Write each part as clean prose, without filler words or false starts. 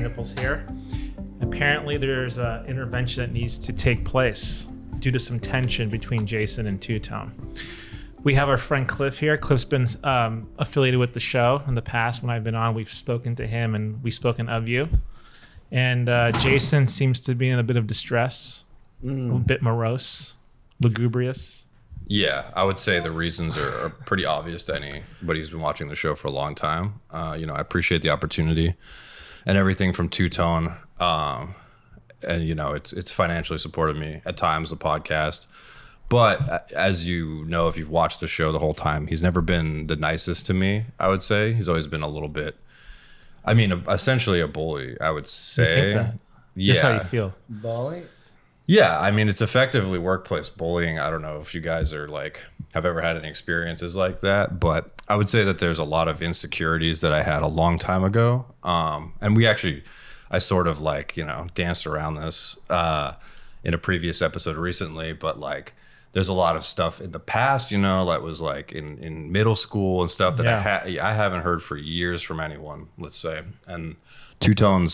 Nipples here. Apparently there's an intervention that needs to take place due to some tension between Jason and Two-Tone. We have our friend Cliff here. Cliff's been affiliated with the show in the past. When I've been on, we've spoken to him and we've spoken of you. And Jason seems to be in a bit of distress, a bit morose, lugubrious. Yeah, I would say the reasons are pretty obvious to anybody who's been watching the show for a long time. I appreciate the opportunity and everything from Two-Tone. And, it's financially supported me at times, the podcast. But as you know, if you've watched the show the whole time, he's never been the nicest to me, I would say. He's always been a little bit, essentially a bully, I would say. You think that? Yeah. That's how you feel. Bully? Yeah, it's effectively workplace bullying. I don't know if you guys have ever had any experiences like that, but I would say that there's a lot of insecurities that I had a long time ago. And I sort of danced around this in a previous episode recently, but there's a lot of stuff in the past, that was in middle school and stuff that I haven't heard for years from anyone, let's say. And Two-Tone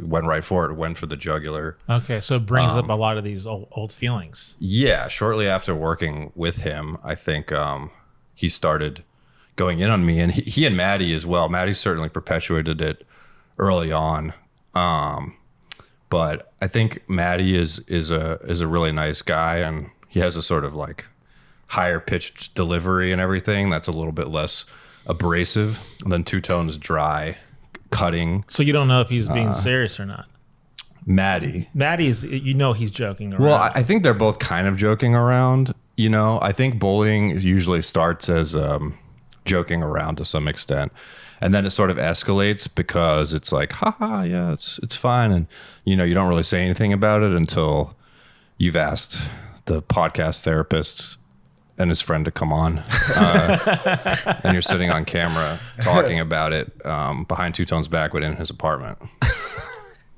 went right for it, went for the jugular. Okay, so it brings up a lot of these old feelings. Yeah, shortly after working with him, I think he started going in on me, and he and Maddie as well. Maddie certainly perpetuated it early on. But I think Maddie is a really nice guy, and he has a sort of higher pitched delivery and everything that's a little bit less abrasive than Two-Tone's dry cutting. So you don't know if he's being serious or not. Maddie is, he's joking around. Well, I think they're both kind of joking around. I think bullying usually starts as joking around to some extent. And then it sort of escalates because it's haha, yeah, it's fine. And, you don't really say anything about it until you've asked the podcast therapist and his friend to come on. And you're sitting on camera talking about it behind Two-Tone's back, but in his apartment.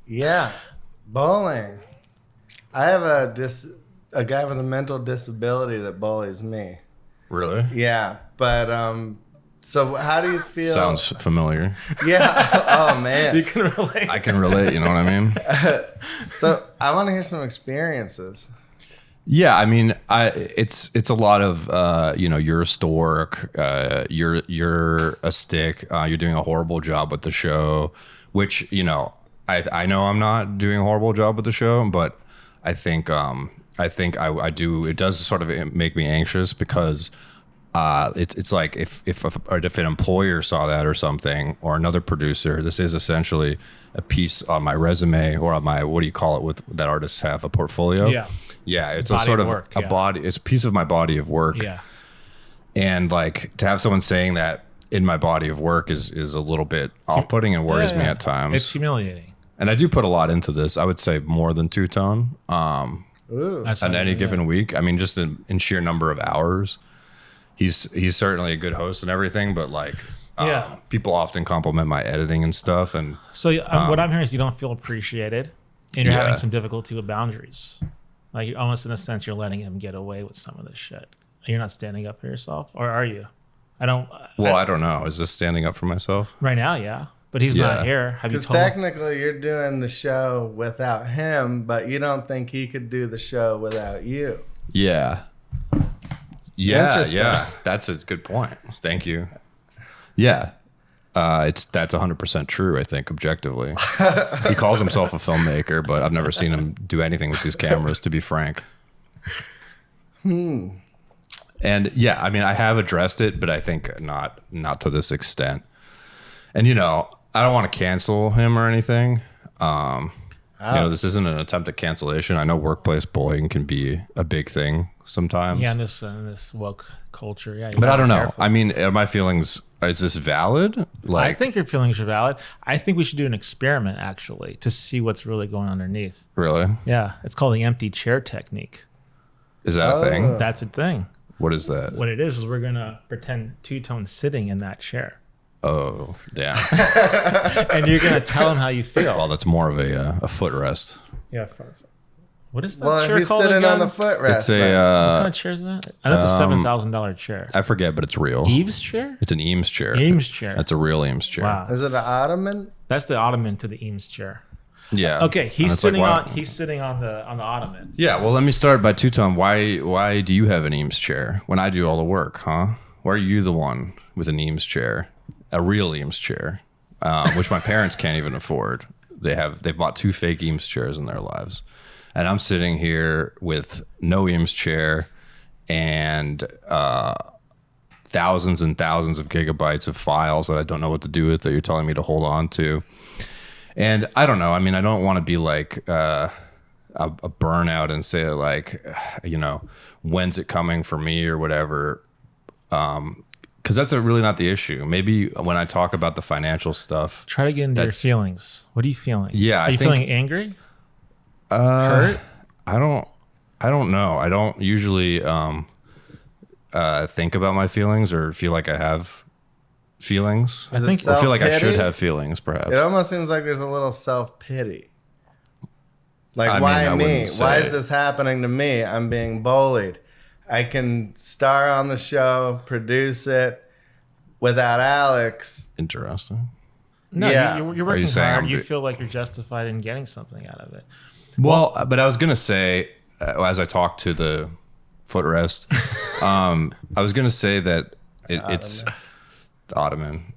Yeah, bullying. I have a guy with a mental disability that bullies me. Really? Yeah, but... So how do you feel? Sounds familiar. Yeah. Oh man. You can relate. I can relate. You know what I mean? So I want to hear some experiences. Yeah, it's a lot of you're a stork, you're a stick, you're doing a horrible job with the show, which I know I'm not doing a horrible job with the show, but I think I do. It does sort of make me anxious because. It's like if an employer saw that or something, or another producer, this is essentially a piece on my resume or on my, what do you call it that artists have, a portfolio? Yeah. It's a sort of a body. It's a piece of my body of work. Yeah. And to have someone saying that in my body of work is a little bit off-putting and worries me at times. It's humiliating. And I do put a lot into this. I would say more than Two-Tone on any given week. Just in sheer number of hours. He's certainly a good host and everything, but people often compliment my editing and stuff. And so what I'm hearing is you don't feel appreciated, and you're having some difficulty with boundaries. Almost in a sense, you're letting him get away with some of this shit. You're not standing up for yourself, or are you? I don't know. Is this standing up for myself right now? Yeah, but he's not here. Because technically, you're doing the show without him, but you don't think he could do the show without you. Yeah. Yeah, that's a good point. Thank you. Yeah, that's 100% true. I think objectively, he calls himself a filmmaker, but I've never seen him do anything with these cameras. To be frank. And yeah, I have addressed it, but I think not to this extent. And I don't want to cancel him or anything. This isn't an attempt at cancellation. I know workplace bullying can be a big thing sometimes. Yeah, in this woke culture. Yeah, but I don't know. Are my feelings? Is this valid? I think your feelings are valid. I think we should do an experiment actually to see what's really going underneath. Really? Yeah, it's called the empty chair technique. Is that a thing? That's a thing. What is that? What it is we're gonna pretend Two-Tone sitting in that chair. Oh, damn. And you're going to tell him how you feel. Well, that's more of a footrest. Yeah. What is that Well, chair he's called sitting again? on the footrest. It's What kind a of chair is that? That's a $7,000 chair. I forget, but it's real. Eames chair? It's an Eames chair. Eames chair. That's a real Eames chair. Wow. Is it an ottoman? That's the ottoman to the Eames chair. Yeah. Okay, And he's it's like, sitting why- on the ottoman. Yeah. Well, let me start by Two-Tone. Why do you have an Eames chair when I do all the work, huh? Why are you the one with an Eames chair, a real Eames chair, which my parents can't even afford? They've bought 2 fake Eames chairs in their lives, and I'm sitting here with no Eames chair and thousands and thousands of gigabytes of files that I don't know what to do with that you're telling me to hold on to. And I don't know. I mean, I don't want to be like a burnout and say like, when's it coming for me or whatever. Because that's really not the issue. Maybe when I talk about the financial stuff. Try to get into your feelings. What are you feeling? Yeah, Are you feeling angry? Hurt? I don't know. I don't usually think about my feelings or feel like I have feelings. I think Or feel like I should self-pity? have feelings, perhaps. It almost seems like there's a little self-pity. Like, I mean, why I me? wouldn't Why say- is this happening to me? I'm being bullied. I can star on the show, produce it without Alex. Interesting. No, Yeah. you're Are you working saying hard. I'm You do- feel like you're justified in getting something out of it. Well, but I was gonna say, as I talked to the footrest, I was gonna say that it's the ottoman.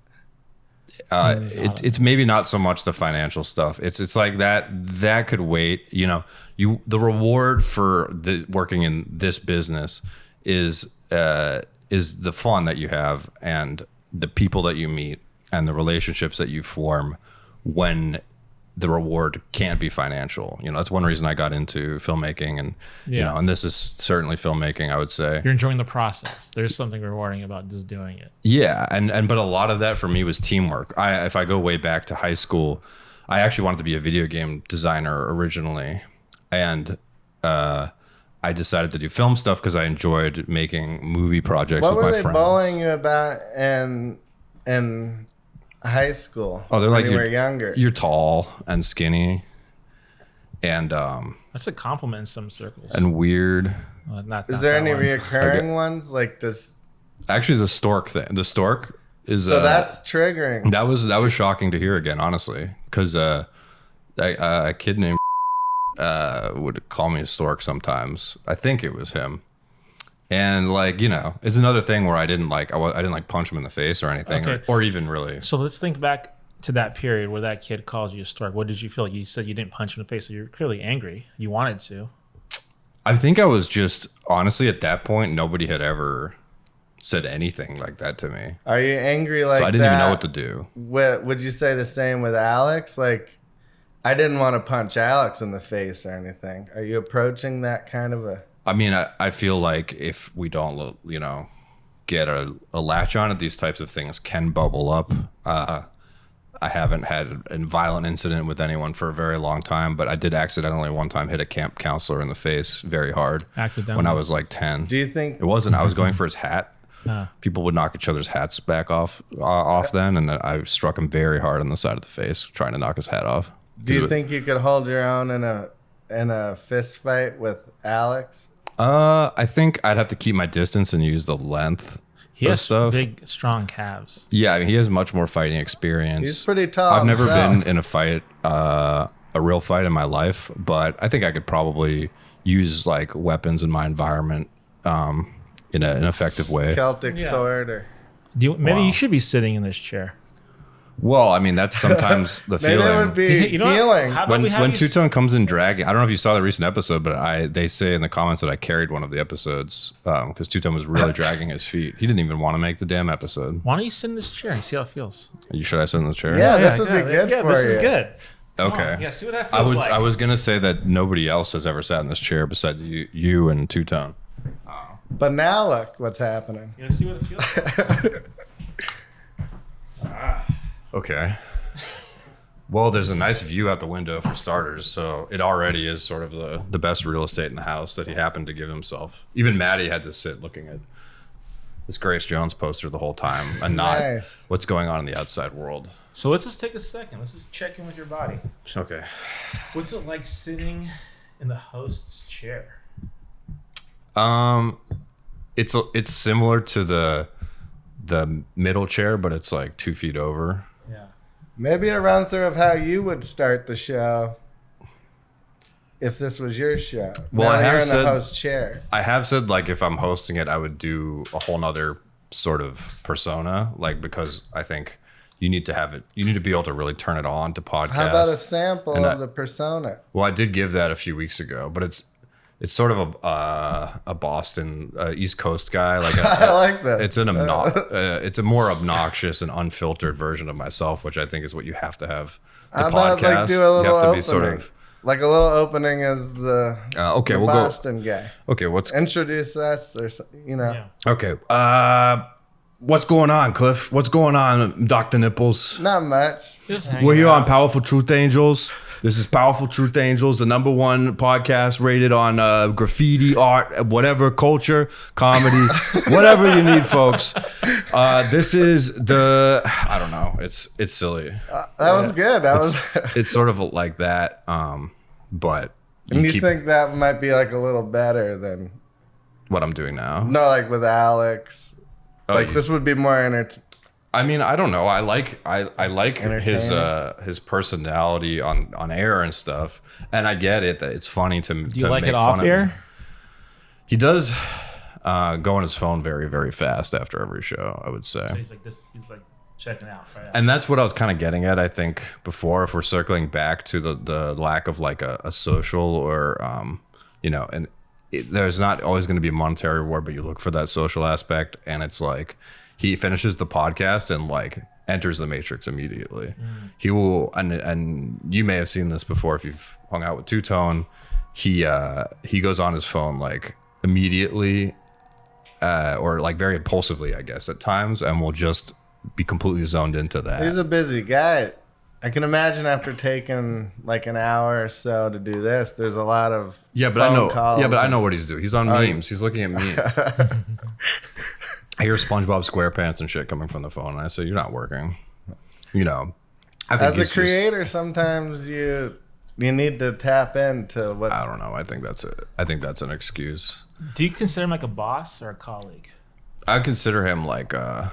It's maybe not so much the financial stuff. It's like that could wait. The reward for working in this business is the fun that you have and the people that you meet and the relationships that you form when the reward can't be financial. That's one reason I got into filmmaking and and this is certainly filmmaking, I would say. You're enjoying the process. There's something rewarding about just doing it. Yeah, and but a lot of that for me was teamwork. If I go way back to high school, I actually wanted to be a video game designer originally, and I decided to do film stuff because I enjoyed making movie projects What with were my they friends. bullying you about in high school? Oh, they're like, when you were younger. You're tall and skinny, and That's a compliment in some circles. weird. Not Is there that any one. reoccurring ones? Like does Actually, the stork thing. The stork is so that's triggering. that was shocking to hear again, honestly, because a kid named would call me a stork sometimes. I think it was him, and it's another thing where I didn't punch him in the face or anything, Okay. or even really. So let's think back to that period where that kid called you a stork. What did you feel? You said you didn't punch him in the face, so you're clearly angry. You wanted to. I think I was just honestly at that point, nobody had ever said anything like that to me, Are you angry like so I didn't even know that? what to do. Would you say the same with Alex? Like, I didn't want to punch Alex in the face or anything. Are you approaching that kind of a? I mean, I feel like if we don't, get a latch on it, these types of things can bubble up. I haven't had a violent incident with anyone for a very long time, but I did accidentally one time hit a camp counselor in the face very hard Accidentally? when I was like 10. Do you think? It wasn't. I was going for his hat. People would knock each other's hats back off then, and I struck him very hard on the side of the face, trying to knock his hat off. Do you think you could hold your own in a fist fight with Alex? I think I'd have to keep my distance and use the length. He of has stuff. big, strong calves. Yeah, I mean, he has much more fighting experience. He's pretty tall. I've never himself. been in a fight, a real fight in my life, but I think I could probably use like weapons in my environment in an effective way. Celtic sword or Maybe Wow. you should be sitting in this chair. Well, I mean, that's sometimes the maybe feeling. it would be You know what? healing. How about we have When you Two Tone comes in dragging, I don't know if you saw the recent episode, but they say in the comments that I carried one of the episodes because Two Tone was really dragging his feet. He didn't even want to make the damn episode. Why don't you sit in this chair and see how it feels? Should I sit in the chair? Yeah, this would be good yeah, for this you. is good. Come Okay. on. Yeah, see what that feels like. I was gonna say that nobody else has ever sat in this chair besides you and Two Tone. But now look what's happening. Yeah, see what it feels like. Okay. Well, there's a nice view out the window for starters, so it already is sort of the best real estate in the house that he happened to give himself. Even Maddie had to sit looking at this Grace Jones poster the whole time and not Nice. what's going on in the outside world. So let's just take a second. Let's just check in with your body. Okay. What's it like sitting in the host's chair? It's similar to the middle chair, but it's like 2 feet over. Yeah. Maybe a run through of how you would start the show if this was your show. Well, now I have you're in said- the host chair. I have said like if I'm hosting it, I would do a whole nother sort of persona, like because I think you need to have it. You need to be able to really turn it on to podcast. How about a sample And of the persona? Well, I did give that a few weeks ago, but it's sort of a Boston East Coast guy. Like I like that. it's it's a more obnoxious and unfiltered version of myself, which I think is what you have to have. The How about podcast. like do a You little have to opening? be sort of Like a little opening as the, okay. the We'll Boston guy. go. Okay, what's Introduce us or you know. Yeah. okay? What's going on, Cliff? What's going on, Dr. Nipples? Not much. Just hanging We're here on out. Powerful Truth Angels. This is Powerful Truth Angels, the #1 podcast rated on graffiti, art, whatever, culture, comedy, whatever you need, folks. This is I don't know. It's silly. That was good. That was. It's sort of like that, but And you keep think that might be like a little better than what I'm doing now. no, like with Alex. Oh, Like you- this would be more entertaining. I mean, I don't know. I like his Entertaining. his personality on air and stuff, and I get it that it's funny to. Do you like it off air? He does go on his phone very, very fast after every show, I would say. So he's like this. He's like checking out. Right. And that's what I was kind of getting at, I think, before, if we're circling back to the lack of like a social or, and there's not always going to be a monetary reward, but you look for that social aspect. And it's like he finishes the podcast and like enters the Matrix immediately. He will, and you may have seen this before if you've hung out with Two Tone. He goes on his phone like immediately or like very impulsively, I guess, at times, and will just be completely zoned into that. He's a busy guy. I can imagine after taking like an hour or so to do this, there's a lot of Yeah, but I phone know. calls Yeah, but I and- know what he's doing. He's on memes. He's looking at memes. I hear SpongeBob SquarePants and shit coming from the phone, and I say, "You're not working." I think As he's a creator, sometimes you need to tap into what's. I don't know. I think that's it. I think that's an excuse. Do you consider him like a boss or a colleague? I consider him like a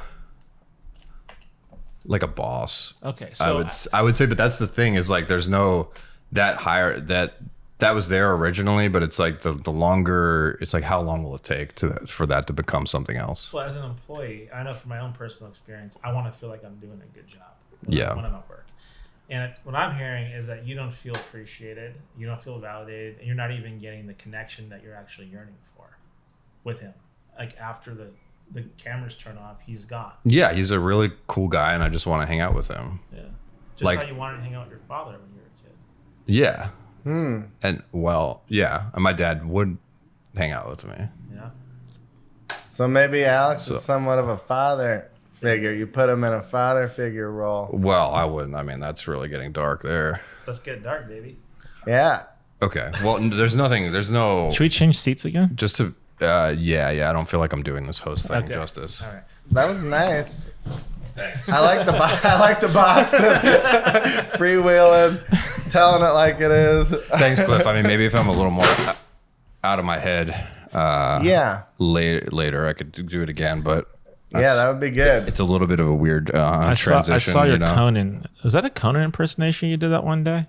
boss. Okay, so I would say, but that's the thing is like there's no that was there originally, but it's like the longer it's like how long will it take for that to become something else? well, as an employee, I know from my own personal experience, I want to feel like I'm doing a good job when I'm at work. And what I'm hearing is that you don't feel appreciated, you don't feel validated, and you're not even getting the connection that you're actually yearning for with him. Like after the cameras turn off, he's gone. Yeah, he's a really cool guy, and I just want to hang out with him. Yeah, just Like- how you wanted to hang out with your father when you were a kid. Yeah. And and my dad would hang out with me. Yeah. So maybe Alex is somewhat of a father figure. You put him in a father figure role. Well, I wouldn't. I mean, that's really getting dark there. Let's get dark, baby. Yeah. Okay. Well, there's no Should we change seats again? just to yeah. I don't feel like I'm doing this host thing Okay. justice. All right. That was nice. Thanks. I like the Boston freewheeling, telling it like it is. Thanks, Cliff. I mean, maybe if I'm a little more out of my head Yeah. later I could do it again, but Yeah, that would be good. it's a little bit of a weird I transition. saw your you know? Conan. Was that a Conan impersonation you did that one day?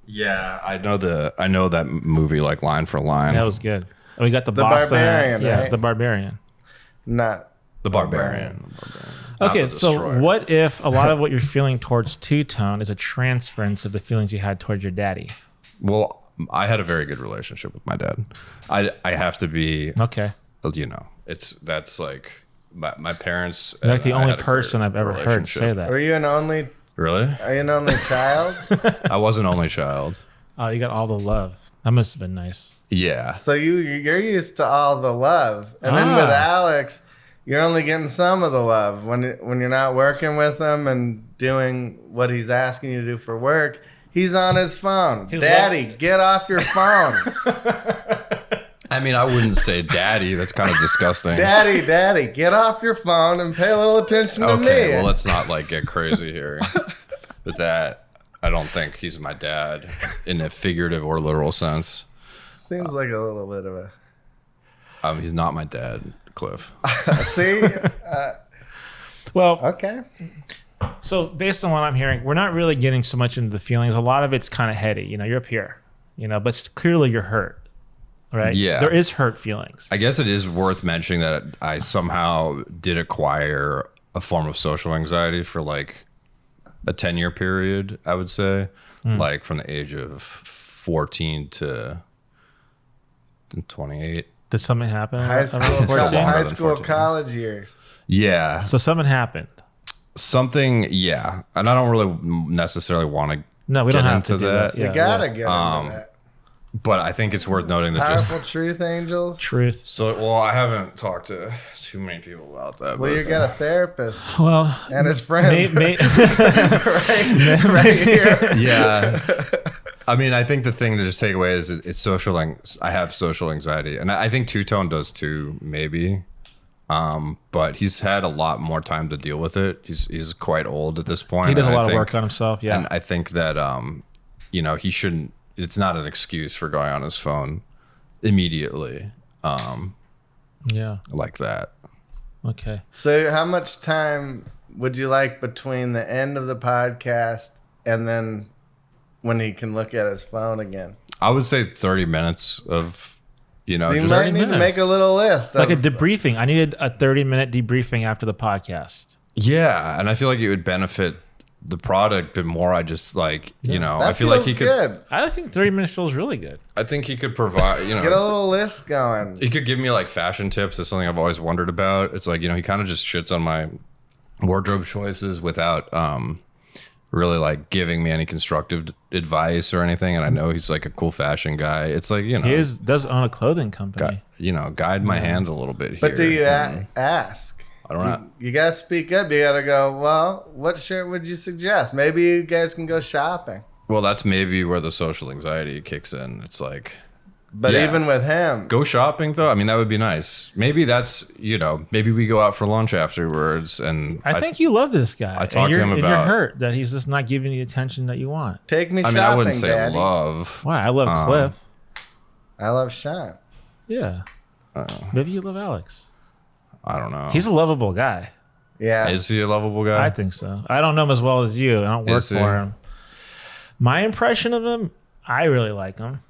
Yeah, I know that movie like line for line. That was good. And we got the boss. Barbarian, Yeah, right? the Barbarian. Not. the Barbarian. Not Okay, the so Destroyer. what if a lot of what you're feeling towards Two Tone is a transference of the feelings you had towards your daddy? Well, I had a very good relationship with my dad. I have to be, Okay. that's like my parents. You're like the and I only had a person great I've ever heard relationship. say that. Are you an only Really? child? I was an only child. Oh, you got all the love. That must have been nice. Yeah. So you're used to all the love, and then with Alex, you're only getting some of the love when you're not working with him and doing what he's asking you to do for work. He's on his phone. His Daddy, get off your phone. I mean, I wouldn't say daddy. That's kind of disgusting. Daddy, get off your phone and pay a little attention to Okay, me. well, let's not like get crazy here. But that, I don't think he's my dad in a figurative or literal sense. Seems like a little bit of a. He's not my dad, Cliff. See? Well, Okay. so based on what I'm hearing, we're not really getting so much into the feelings. A lot of it's kind of heady. You're up here, but clearly you're hurt, right? Yeah. There is hurt feelings. I guess it is worth mentioning that I somehow did acquire a form of social anxiety for like a 10-year period, I would say, like from the age of 14 to 28. Did something happen? High around school, 14? high than school, 14. college years. Yeah. So something happened. Something, yeah. And I don't really necessarily want to No, we get don't have into to do that. that. Yeah, You gotta yeah. get into that. But I think it's worth noting that Powerful truth, angels. Truth. well, I haven't talked to too many people about that. Well, but you got a therapist Well, and his friend may, right here. yeah. I mean, I think the thing to just take away is it's social. I have social anxiety, and I think Two Tone does too, maybe. But he's had a lot more time to deal with it. He's quite old at this point. he does a and I lot of think- work on himself. Yeah. And I think that he shouldn't. It's not an excuse for going on his phone immediately, Yeah. like that. Okay. So, how much time would you like between the end of the podcast and then when he can look at his phone again? I would say 30 minutes of, So you just might 30 need to minutes. make a little list. Like a of- debriefing. I needed a 30-minute debriefing after the podcast. yeah. And I feel like it would benefit the product, but more I just like, that I feel like he feels could. good. I think 30 minutes feels really good. I think he could provide. Get a little list going. He could give me like fashion tips. That's something I've always wondered about. It's like, he kind of just shits on my wardrobe choices without really like giving me any constructive advice or anything. And I know he's like a cool fashion guy. It's like, He does own a clothing company. guide my hand a little bit here. But do you ask? I don't know. You gotta speak up. You gotta go, well, what shirt would you suggest? Maybe you guys can go shopping. Well, that's maybe where the social anxiety kicks in. It's like, But Yeah. even with him, go shopping though. I mean, that would be nice. Maybe that's, maybe we go out for lunch afterwards. And I think you love this guy. I talked to him and about- you're hurt that he's just not giving you the attention that you want. take me I shopping, mean, I wouldn't say Daddy. love. Why? I love Cliff. I love Sean. Yeah. Maybe you love Alex. I don't know. He's a lovable guy. Yeah. Is he a lovable guy? I think so. I don't know him as well as you. I don't work Is he? for him. My impression of him, I really like him.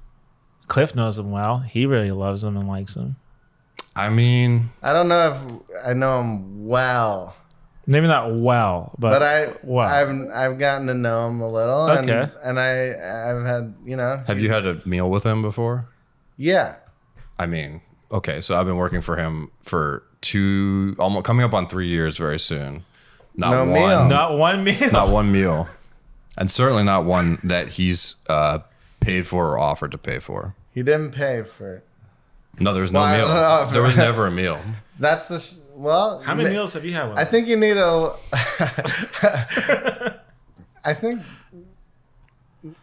Cliff knows him well. He really loves him and likes him. I mean, I don't know if I know him well, Maybe not well, but well. I've gotten to know him a little. Okay. And I've had, have you had a meal with him before? Yeah. I mean, okay, so I've been working for him for almost coming up on 3 years very soon. Not No one, meal. not one meal. not one meal, and certainly not one that he's paid for or offered to pay for. He didn't pay for it. No, there was no Well, I don't know meal. if- There was never a meal. That's well. How many meals have you had with I him? think you need a. I think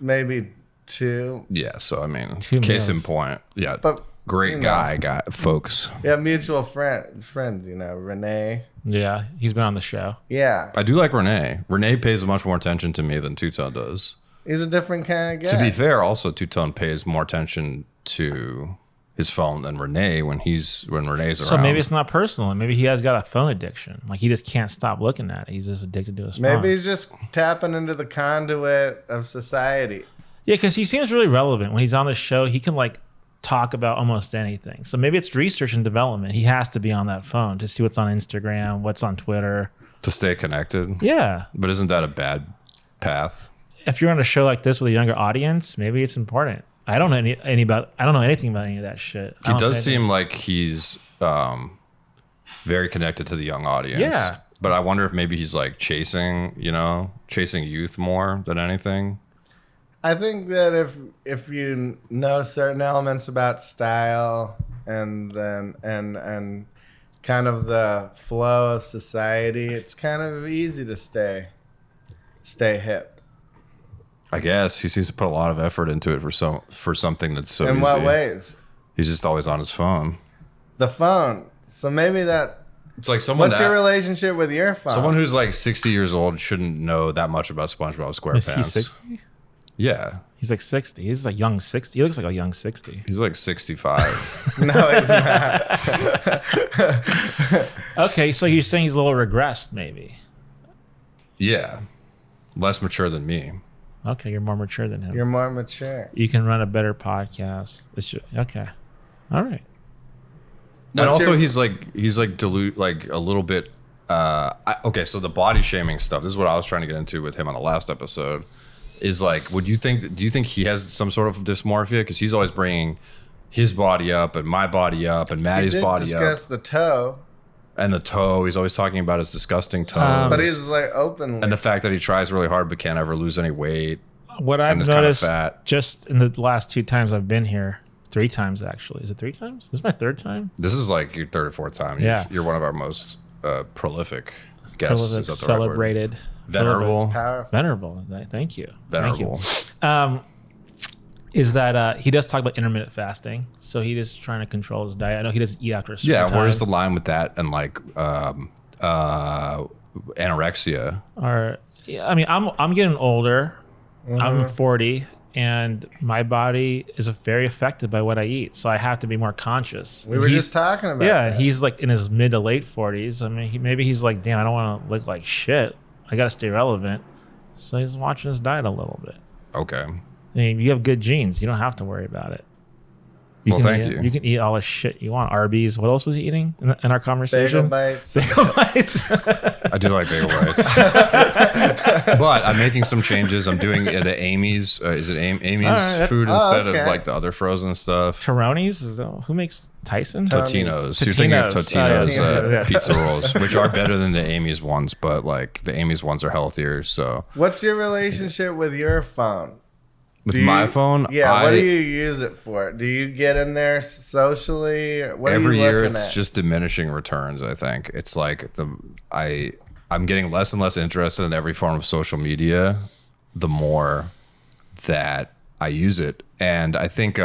maybe two. Yeah, so I mean, 2 case in meals. point. Yeah, But great you know. guy, folks. We have mutual friends, Renee. Yeah, he's been on the show. Yeah, I do like Renee. Renee pays much more attention to me than Two Tone does. he's a different kind of guy. To be fair, also Two Tone pays more attention to his phone than Renee when Renee's around. So maybe it's not personal. Maybe he has got a phone addiction. Like he just can't stop looking at it. He's just addicted to his phone. Maybe he's just tapping into the conduit of society. Yeah, because he seems really relevant. When he's on the show, he can like talk about almost anything. So maybe it's research and development. He has to be on that phone to see what's on Instagram, what's on Twitter. to stay connected. Yeah. But isn't that a bad path? If you're on a show like this with a younger audience, maybe it's important. I don't know anything about any of that shit. He does seem like he's very connected to the young audience. Yeah. But I wonder if maybe he's like chasing youth more than anything. I think that if you know certain elements about style and kind of the flow of society, it's kind of easy to stay hip. I guess he seems to put a lot of effort into it for something that's so In easy. what ways? He's just always on his phone. The phone. So maybe that. It's like someone What's your relationship with your phone? someone who's like 60 years old shouldn't know that much about SpongeBob Is he SquarePants. 60? Yeah, He's like 60. He's like young 60. He looks like a young 60. He's like 65. No, he's not. Okay, so you're saying he's a little regressed, maybe. Yeah. Less mature than me. Okay, you're more mature than him. You're more mature. You can run a better podcast. Okay. All right. And also he's like dilute, like a little bit. Okay, so the body shaming stuff, this is what I was trying to get into with him on the last episode, is like, do you think he has some sort of dysmorphia? Because he's always bringing his body up and my body up and Maddie's body up. Discuss the toe. And the toe, he's always talking about his disgusting toes. But he's like openly. And the fact that he tries really hard but can't ever lose any weight. What I've is noticed kind of fat. just in the last 2 times I've been here, 3 times actually. Is it 3 times? This is my 3rd time. This is like your 3rd or 4th time. Yeah. You're one of our most prolific guests. Prolific, Is that the celebrated. right word? Venerable. Powerful. Venerable. Thank you. Venerable. Thank you. Is that he does talk about intermittent fasting. So he is trying to control his diet. I know he doesn't eat after a certain time. Where's the line with that and like anorexia? Or, yeah, I mean, I'm getting older. I'm 40, and my body is very affected by what I eat. So I have to be more conscious. We were just talking about Yeah, that. he's like in his mid to late 40s. I mean, maybe he's like, damn, I don't want to look like shit. I got to stay relevant. So he's watching his diet a little bit. Okay. I mean, you have good genes. You don't have to worry about it. Well, thank you. You can eat all the shit you want. Arby's. What else was he eating in our conversation? Bagel bites. Bagel bites. I do like bagel bites. But I'm making some changes. I'm doing the Amy's. Is it Amy's right, food instead of okay. like the other frozen stuff? Toronis? Who makes Tyson? Totino's. You're thinking of Totino's. Totino's Yeah. pizza rolls, which are better than the Amy's ones, but like the Amy's ones are healthier. So What's your relationship with your phone? with my phone, Yeah, what do you use it for? Do you get in there socially? What every are you year looking it's at? just diminishing returns. I think it's like I'm getting less and less interested in every form of social media the more that I use it, and I think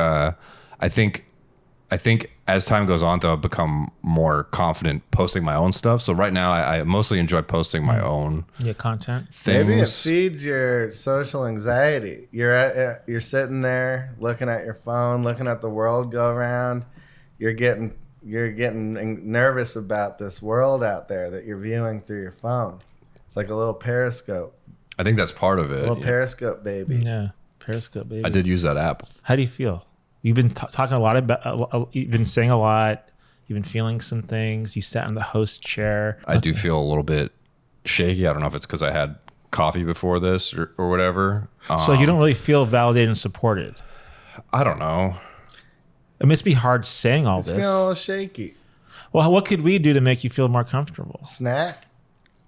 as time goes on, though, I've become more confident posting my own stuff. So right now, I mostly enjoy posting my own Content. things. Maybe it feeds your social anxiety. You're sitting there looking at your phone, looking at the world go around. You're getting nervous about this world out there that you're viewing through your phone. It's like a little periscope, I think that's part of it. little periscope baby. Yeah. Periscope, baby. I did use that app. How do you feel? You've been talking a lot about. You've been saying a lot. You've been feeling some things. You sat in the host chair. I do feel a little bit shaky. I don't know if it's because I had coffee before this or whatever. So you don't really feel validated and supported. I don't know. It must be hard saying all It's this. feeling a little shaky. Well, what could we do to make you feel more comfortable? Snack.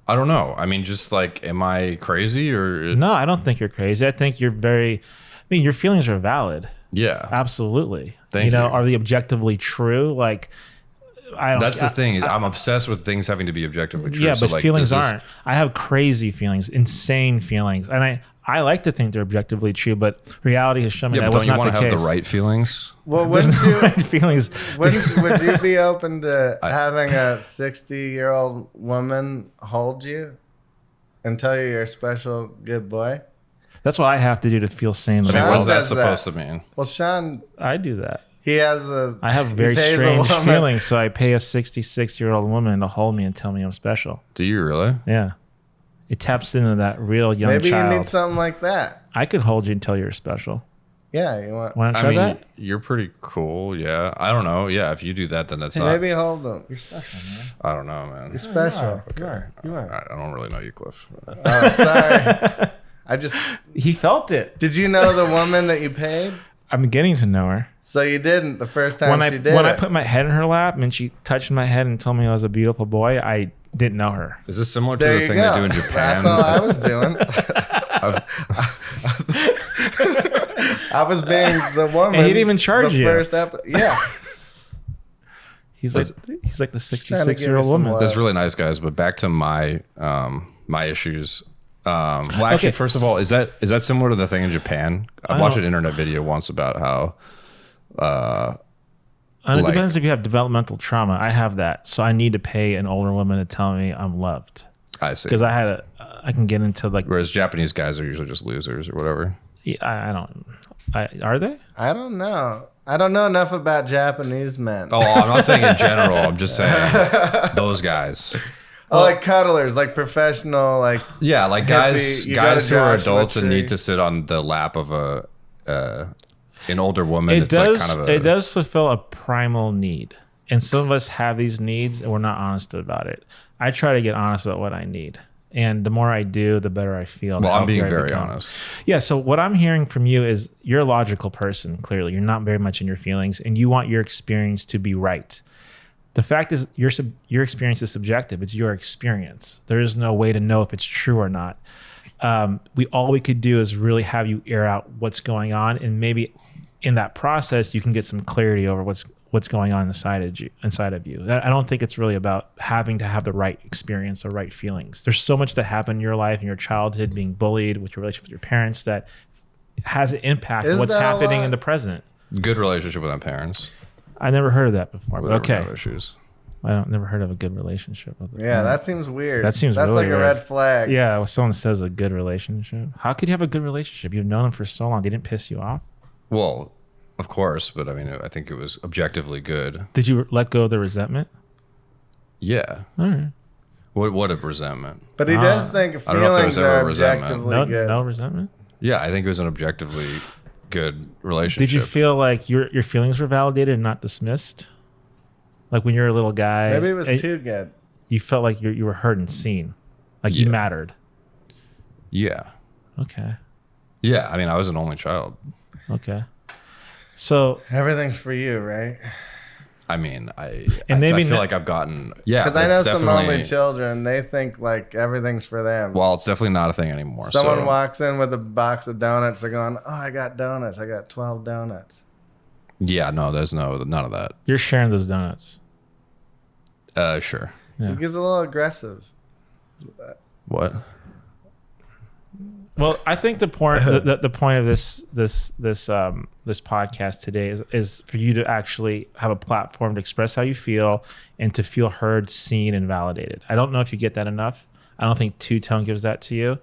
I don't know. I mean, just like, am I crazy or? No, I don't think you're crazy. I think you're very. I mean, your feelings are valid. Yeah. Absolutely. Thank you. Are they objectively true? Like, I don't. That's the thing. I'm obsessed with things having to be objectively true. Yeah, So, but like, feelings this is- aren't. I have crazy feelings, insane feelings, and I like to think they're objectively true, but reality has shown me Yeah, that but was don't you not want the to have case. the right feelings? Well, There's wouldn't no you? right feelings. Would you be open to having a 60-year-old woman hold you and tell you you're a special good boy? That's what I have to do to feel sane. I mean, Sean what's that does that. supposed to mean? Well, Sean, I do that. he has a. I have he very pays a strange woman- feelings, so I pay a 66-year-old woman to hold me and tell me I'm special. Do you really? Yeah. It taps into that real young Maybe child. you need something like that. I could hold you and tell you're special. Yeah, you want. Want to I try mean, that? you're pretty cool. Yeah. I don't know. Yeah. If you do that, then that's not. Maybe hold him. You're special, I don't know, man. You're special. man. You are. I don't really know you, Cliff. Oh, sorry. I just. He felt it. Did you know the woman that you paid? I'm getting to know her. So you didn't the first time When she did I it. put my head in her lap and she touched my head and told me I was a beautiful boy, I didn't know her. Is this similar to There the you thing go. they do in Japan? That's all I was doing. I was being the woman. And he didn't even charge the you. Yeah. He's like the trying to give 66-year-old you some woman. love. That's really nice, guys. But back to my my issues. Well, actually, Okay. first of all, is that similar to the thing in Japan? I watched an internet video once about how. And it like- depends if you have developmental trauma. I have that, so I need to pay an older woman to tell me I'm loved. I see. Because I can get into like, Whereas Japanese guys are usually just losers or whatever. Yeah, I don't. Are they? I don't know. I don't know enough about Japanese men. Oh, I'm not saying in general. I'm just saying those guys. Oh, like cuddlers, like professional, like Yeah, like guys You go to who are Joshua adults and Tree. need to sit on the lap of an older woman. It does. Like kind of It does fulfill a primal need, and some of us have these needs, and we're not honest about it. I try to get honest about what I need, and the more I do, the better I feel. Well, the I'm being healthier I very become. honest. Yeah. So what I'm hearing from you is you're a logical person. Clearly, you're not very much in your feelings, and you want your experience to be right. The fact is, your experience is subjective. It's your experience. There is no way to know if it's true or not. All we could do is really have you air out what's going on, and maybe in that process, you can get some clarity over what's going on inside of you. I don't think it's really about having to have the right experience or right feelings. There's so much that happened in your life, in your childhood, being bullied, with your relationship with your parents, that has an impact on Is what's that a happening lot? in the present. Good relationship with my parents. I never heard of that before, but Whatever, okay. no issues. Never heard of a good relationship with Yeah, that seems weird. That seems That's really like a weird. red flag. Yeah, when someone says a good relationship, how could you have a good relationship? You've known them for so long. They didn't piss you off. Well, of course, but I mean, I think it was objectively good. Did you let go of the resentment? Yeah. All right. What a resentment. But he does think I don't know if there feelings was ever are a resentment. objectively good. No resentment. Yeah, I think it was an objectively good relationship. Did you feel like your feelings were validated and not dismissed? Like when you're a little guy, Maybe it was and too good. you felt like you were heard and seen, like you Yeah. mattered. Yeah. Okay. Yeah, I mean, I was an only child. Okay. So Everything's for you, right? I mean, I maybe feel not- like I've gotten Because I know it's some definitely- only children, they think like everything's for them. Well, it's definitely not a thing anymore. Someone so, walks in with a box of donuts, they're going, "Oh, I got donuts. I got 12 donuts." Yeah, no, there's none of that. you're sharing those donuts. Sure. Yeah. It gets a little aggressive. What? Well, I think the point the point of this podcast today is for you to actually have a platform to express how you feel and to feel heard, seen, and validated. I don't know if you get that enough. I don't think Two Tone gives that to you,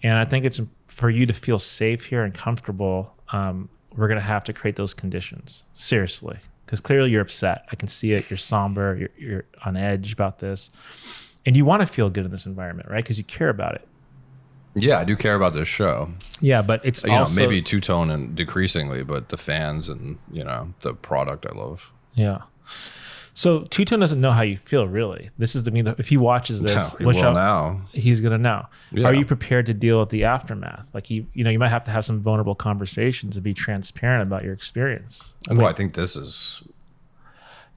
and I think it's for you to feel safe here and comfortable. We're gonna have to create those conditions seriously, because clearly you're upset. I can see it. You're somber. You're on edge about this, and you want to feel good in this environment, right? Because you care about it. Yeah, I do care about this show. Yeah, but it's also maybe two-tone and decreasingly, but the fans and, the product I love. Yeah. So Two Tone doesn't know how you feel, really. This is if he watches this, He will now. he's gonna know. Yeah. Are you prepared to deal with the aftermath? Like you might have to have some vulnerable conversations and be transparent about your experience. Well, I think this is...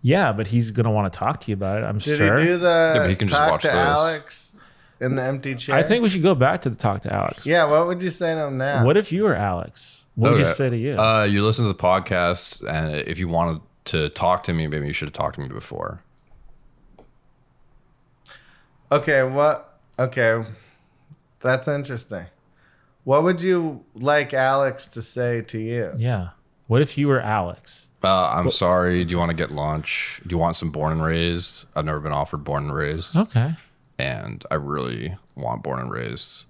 Yeah, but he's gonna want to talk to you about it. I'm Did sure. he do the Yeah, but he can just talk watch to this. Alex in the empty chair? I think we should go back to the talk to Alex. Yeah, what would you say to him now? What if you were Alex? What would you Okay. say to you? You listen to the podcast, and if you wanted to talk to me, maybe you should have talked to me before. Okay, that's interesting. What would you like Alex to say to you? Yeah. What if you were Alex? I'm sorry. Do you want to get lunch? Do you want some born and raised? I've never been offered born and raised, Okay. and I really want born and raised.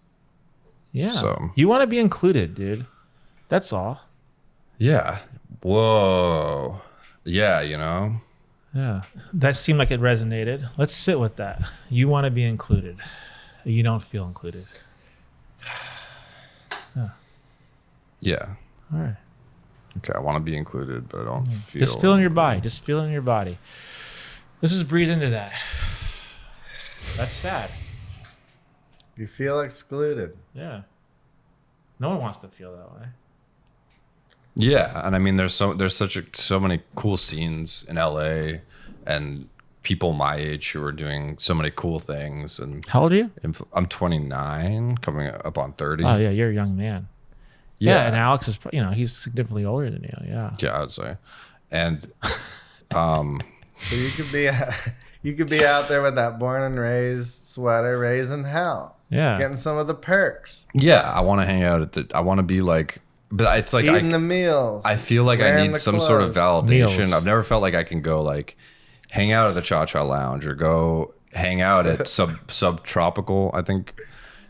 Yeah. So- You want to be included, dude. That's all. Yeah. Whoa. Yeah, Yeah. That seemed like it resonated. Let's sit with that. You want to be included. You don't feel included. Yeah. All right. Okay, I want to be included, but I don't feel... Just feel in your body. Just feel in your body. Let's just breathe into that. That's sad. You feel excluded. Yeah. No one wants to feel that way. Yeah, and I mean, there's so many cool scenes in LA, and people my age who are doing so many cool things. And How old are you? I'm 29, coming up on 30. Oh, yeah. You're a young man. Yeah. And Alex is, he's significantly older than you. Yeah. Yeah, I would say, and So you could be out there with that born and raised sweater, raising hell, Yeah. getting some of the perks, yeah, I want to hang out I want to be like, but it's like eating the meals. I feel like I wearing need the some sort of clothes. validation. Meals. I've never felt like I can go like hang out at the Cha Cha Lounge or go hang out at Subtropical, I think,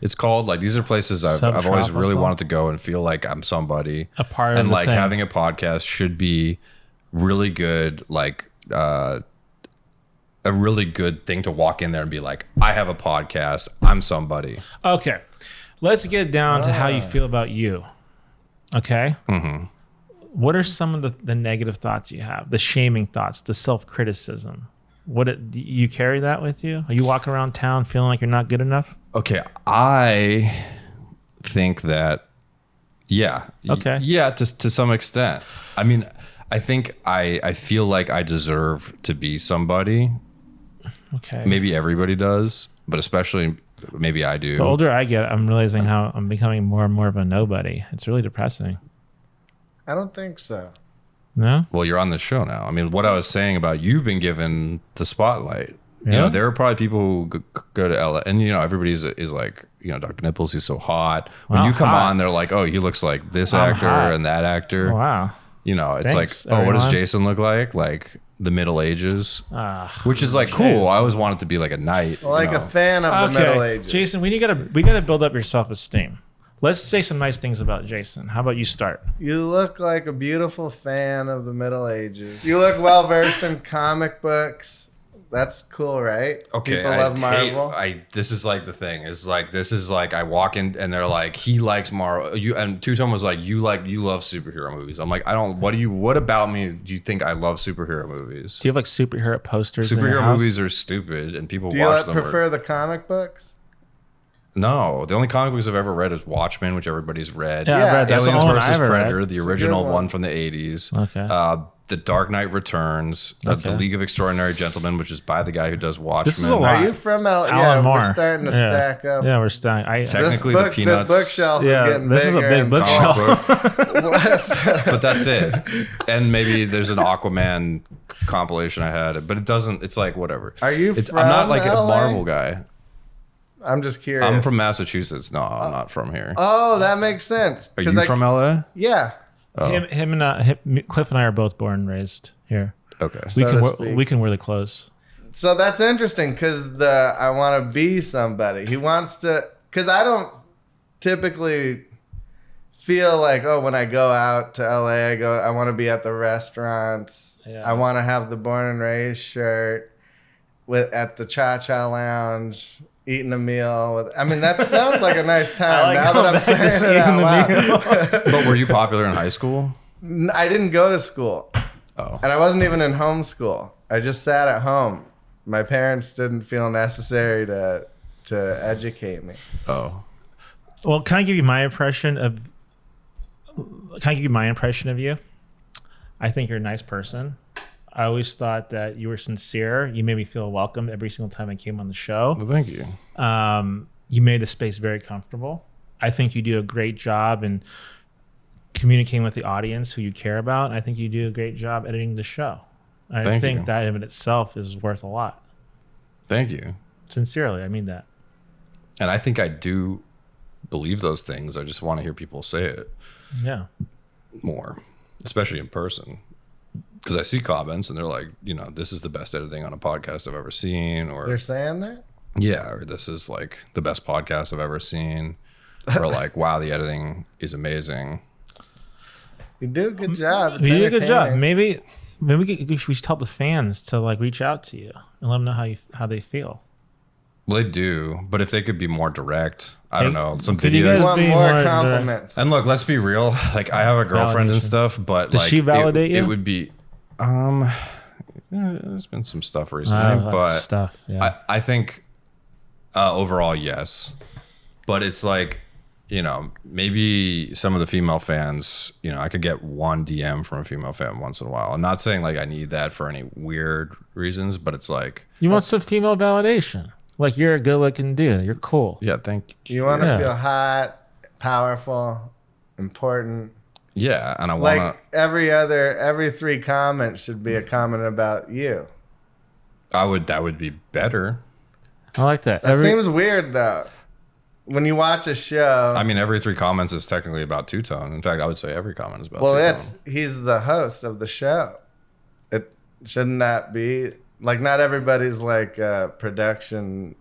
it's called. Like these are places I've always really Subtropical? wanted to go and feel like I'm somebody. A part of and the like thing. having a podcast should be really good. Like a really good thing to walk in there and be like, I have a podcast. I'm somebody. Okay, let's get down to how you feel about you. Okay. Mm-hmm. What are some of the negative thoughts you have? The shaming thoughts, the self-criticism. Do you carry that with you? Are you walking around town feeling like you're not good enough? Okay, I think that, yeah. Okay. Yeah, to some extent. I mean, I think I feel like I deserve to be somebody. Okay. Maybe everybody does, but especially maybe I do. The older I get, I'm realizing how I'm becoming more and more of a nobody. It's really depressing. I don't think so. No? Well, you're on the show now. I mean, what I was saying about you've been given the spotlight. Yeah. You know, there are probably people who go to LA, and you know, everybody is like, you know, Dr. Nipples, he's so hot. When Wow, you come hot. on, they're like, oh, he looks like this I'm actor hot. and that actor. Oh, wow. You know, it's Thanks, like, oh, what does everyone. Jason look like? Like the Middle Ages, Ah, which is like cool. Jason. I always wanted to be like a knight. Like you a know. fan of the Middle okay, Ages. Jason, we gotta build up your self-esteem. Let's say some nice things about Jason. How about you start? You look like a beautiful fan of the Middle Ages. You look well versed in comic books. That's cool, right? Okay, People love Marvel. This is like the thing. Is like this is like I walk in and they're like he likes Marvel. And Two Tone was like you love superhero movies. I'm like I don't. What about me? Do you think I love superhero movies? Do you have like superhero posters? in your Superhero house? movies are stupid and people Do you watch them. prefer the comic books? No, the only comic books I've ever read is Watchmen, which everybody's read. Yeah, Yeah, I've read that's the Aliens only one versus I ever read. Predator, the a original good one one. from the 80s. Okay. The Dark Knight Returns, the Okay. League of Extraordinary Gentlemen, which is by the guy who does Watchmen. This is a lot. Are you from L? Alan Yeah, Moore. we're starting to stack up. Yeah, we're stacking. Technically, this the Peanuts bookshelf Yeah, is getting this is a bigger big and bookshelf. book, but that's it. And maybe there's an Aquaman compilation I had, but it doesn't. It's like whatever. Are you I'm from not like LA? a Marvel guy. I'm just curious. I'm from Massachusetts. No, I'm not from here. Oh, that makes sense. Are 'Cause you from LA? Yeah. Cliff and I are both born and raised here. Okay. We can wear the clothes. So that's interesting because I want to be somebody. He wants to, because I don't typically feel like, oh, when I go out to LA, I want to be at the restaurants. Yeah. I want to have the Born and Raised shirt at the Cha Cha Lounge, eating a meal. I mean, that sounds like a nice time now that I'm saying it out loud. But were you popular in high school? I didn't go to school. Oh. And I wasn't even in homeschool. I just sat at home. My parents didn't feel necessary to educate me. Oh. Well, can I give you my impression of? Can I give you my impression of you? I think you're a nice person. I always thought that you were sincere. You made me feel welcome every single time I came on the show. Well, thank you. You made the space very comfortable. I think you do a great job in communicating with the audience who you care about. And I think you do a great job editing the show. I Thank think you. that in itself is worth a lot. Thank you. Sincerely, I mean that. And I think I do believe those things. I just want to hear people say it Yeah. more, especially in person. Because I see comments and they're like, you know, this is the best editing on a podcast I've ever seen, or They're saying that? yeah, or this is like the best podcast I've ever seen, or like, wow, the editing is amazing. You do a good job. It's You did a good job. entertaining. Maybe we should tell the fans to like reach out to you and let them know how they feel. Well, they do, but if they could be more direct, I don't know, some Could you videos. guys I want be more more compliments. And look, let's be real. Like, I have a girlfriend and Validation. stuff, but Does like, she validate it you? would be, yeah, there's been some stuff recently, That's but stuff. Yeah. I think overall, yes. But it's like, you know, maybe some of the female fans, you know, I could get one DM from a female fan once in a while. I'm not saying like I need that for any weird reasons, but it's like, You want some female validation. Like, you're a good looking dude. You're cool. yeah, thank you. You want to Yeah. feel hot, powerful, important. Yeah, and I want to. Like every 3 comments should be a comment about you. That would be better. I like that. That seems weird though. When you watch a show, I mean, every 3 comments is technically about Two Tone. In fact, I would say every comment is about well, Two Tone. he's the host of the show. It shouldn't that be like not everybody's like a production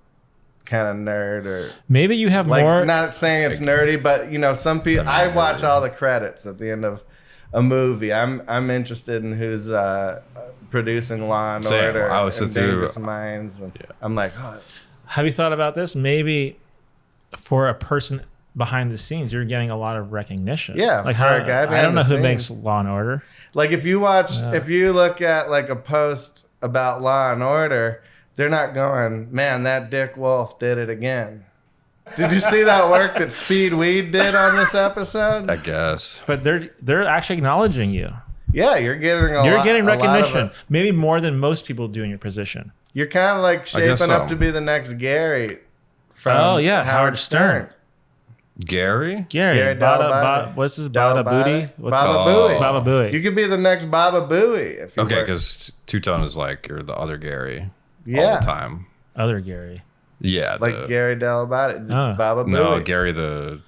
kind of nerd or Maybe you have like more. not saying it's nerdy, but some people I watch all the credits at the end of a movie. I'm interested in who's producing Law and Same. Order I would sit and through- Dangerous Minds. And I'm like, oh, Have you thought about this? Maybe for a person behind the scenes, you're getting a lot of recognition. Yeah, like for how a guy I behind don't know the who makes scenes. Law and Order. like if you look at like a post about Law and Order, they're not going, man, that Dick Wolf did it again. Did you see that work that Speed Weed did on this episode? I guess. But they're actually acknowledging you. Yeah, you're getting You're getting a lot of recognition, it. maybe more than most people do in your position. You're kind of like shaping so. up to be the next Gary from Oh, yeah, Howard Stern. Gary? Gary, Dell'Abate. what's his Bada Booty? What's Baba Oh. Booey. Baba Booey? You could be the next Baba Booey if you Okay, work. because Two-Tone is like you're the other Gary all Yeah. the time. Other Gary. Yeah. like Gary Dell'Abate, Oh. Baba Booey. No, Gary the...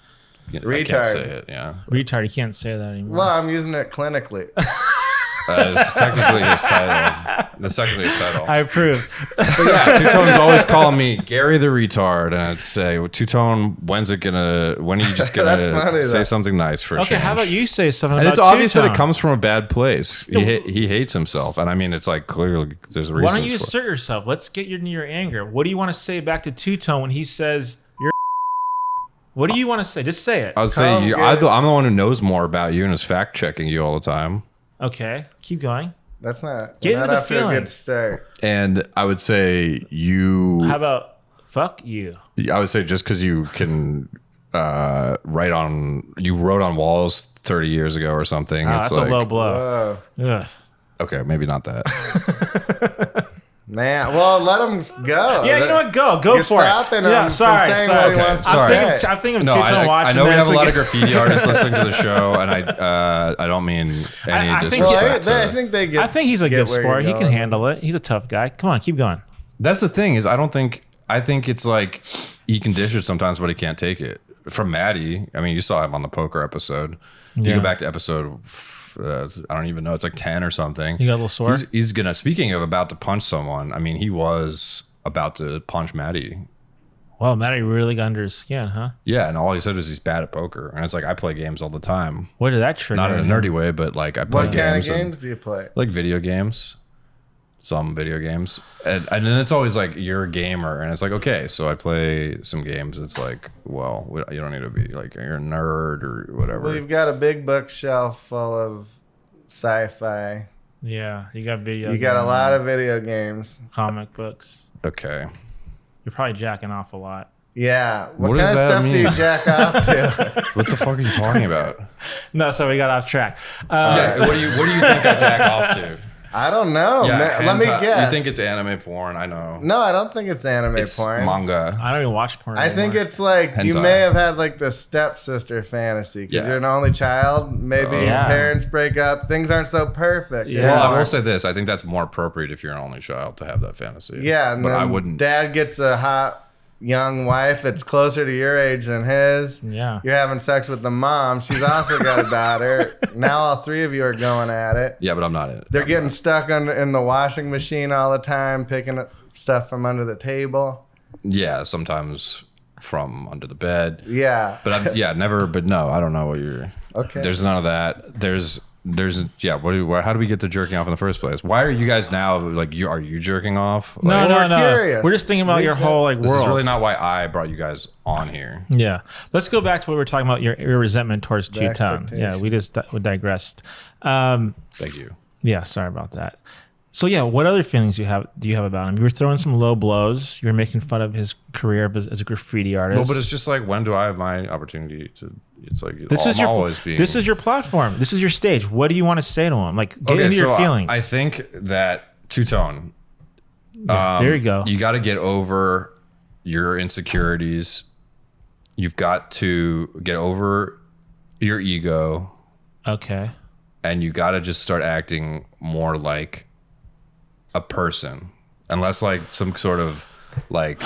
I Retard. can't say it, yeah. Retard, you can't say that anymore. Well, I'm using it clinically. It's technically his title. That's technically his title. I approve. But yeah, Two-Tone's always calling me Gary the retard, and I'd say, well, Two-Tone, when are you just That's funny, gonna say though. something nice for a Okay, change? how about you say something And about it's obvious that Two-Tone? it comes from a bad place. He hates himself, and I mean, it's like clearly there's reasons. Why don't you for it. assert yourself? Let's get your anger. What do you want to say back to Two-Tone when he says you're? What do you want to say? Just say it. I would say Come, I'm Gary. the one who knows more about you and is fact checking you all the time. Okay, keep going. That's not. Get we're into not the off to a good feelings. start. And I would say you. How about fuck you? I would say just because you can you wrote on walls 30 years ago or something. Oh, it's that's like, a low blow. Whoa, Ugh. Okay, maybe not that. man. Well, let him go. Yeah, you know what? Go You're for it. stopping him Yeah, from sorry, saying sorry. what he Okay, wants to sorry. say. I think of No, Two-Tone I watching know we this have a lot of again. graffiti artists listening to the show, and I don't mean any I think- disrespect. Well, I to- think they get. I think he's a get good where sport. He you're can going. handle it. He's a tough guy. Come on, keep going. That's the thing is I think it's like he can dish it sometimes, but he can't take it. From Maddie, I mean, you saw him on the poker episode. If you Yeah. go back to episode, I don't even know, it's like 10 or something. You got a little sore? He's gonna. Speaking of about to punch someone, I mean, he was about to punch Maddie. Well, Matty really got under his skin, huh? Yeah, and all he said was he's bad at poker, and it's like I play games all the time, What did that trigger? not in a him? nerdy way, but like I play What kind of games, games do you play? like video games. Some video games, and then it's always like you're a gamer, and it's like okay, so I play some games. It's like, well, you don't need to be like you're a nerd or whatever. Well, you've got a big bookshelf full of sci-fi. Yeah, you got video. You got a game, lot of video games. comic books. Okay, You're probably jacking off a lot. Yeah. What What kind does of that stuff do mean? you jack off to? what the fuck are you talking about? No, so we got off track. Yeah, what do you think I jack off to? I don't know. Let me hentai. guess. You think it's anime porn? I know. No, I don't think it's anime It's porn. manga. I don't even watch porn. I think anymore. it's like you Hentai. may have had like the stepsister fantasy because Yeah. you're an only child. Maybe your Yeah. parents break up. Things aren't so perfect. Yeah. Well, I anymore. will say this: I think that's more appropriate if you're an only child to have that fantasy. Yeah, and but then I wouldn't. Dad gets a hot young wife that's closer to your age than his. Yeah. You're having sex with the mom. She's also got a daughter. Now all three of you are going at it. Yeah, but I'm not in it. They're getting stuck in the washing machine all the time, picking up stuff from under the table. Yeah, sometimes from under the bed. Yeah. But never. But no, I don't know what you're. Okay. There's none of that. There's yeah. How do we get to jerking off in the first place? Why are you guys now like are you jerking off? No, Like, no, we're no. curious. We're just thinking about We- your whole like This world. is really not why I brought you guys on here. Yeah. Let's go back to what we were talking about. Your resentment towards The Two-Tone. Yeah, we just we digressed. Thank you. Yeah, sorry about that. So yeah, what other feelings do you have about him? You were throwing some low blows. You were making fun of his career as a graffiti artist. Well, but it's just like when do I have my opportunity to? It's like this is I'm your always being. this is your platform. This is your stage. What do you want to say to him? Like get into your feelings. I think that Two-Tone. There you go. You got to get over your insecurities. You've got to get over your ego, Okay. and you got to just start acting more like a person, and less like some sort of like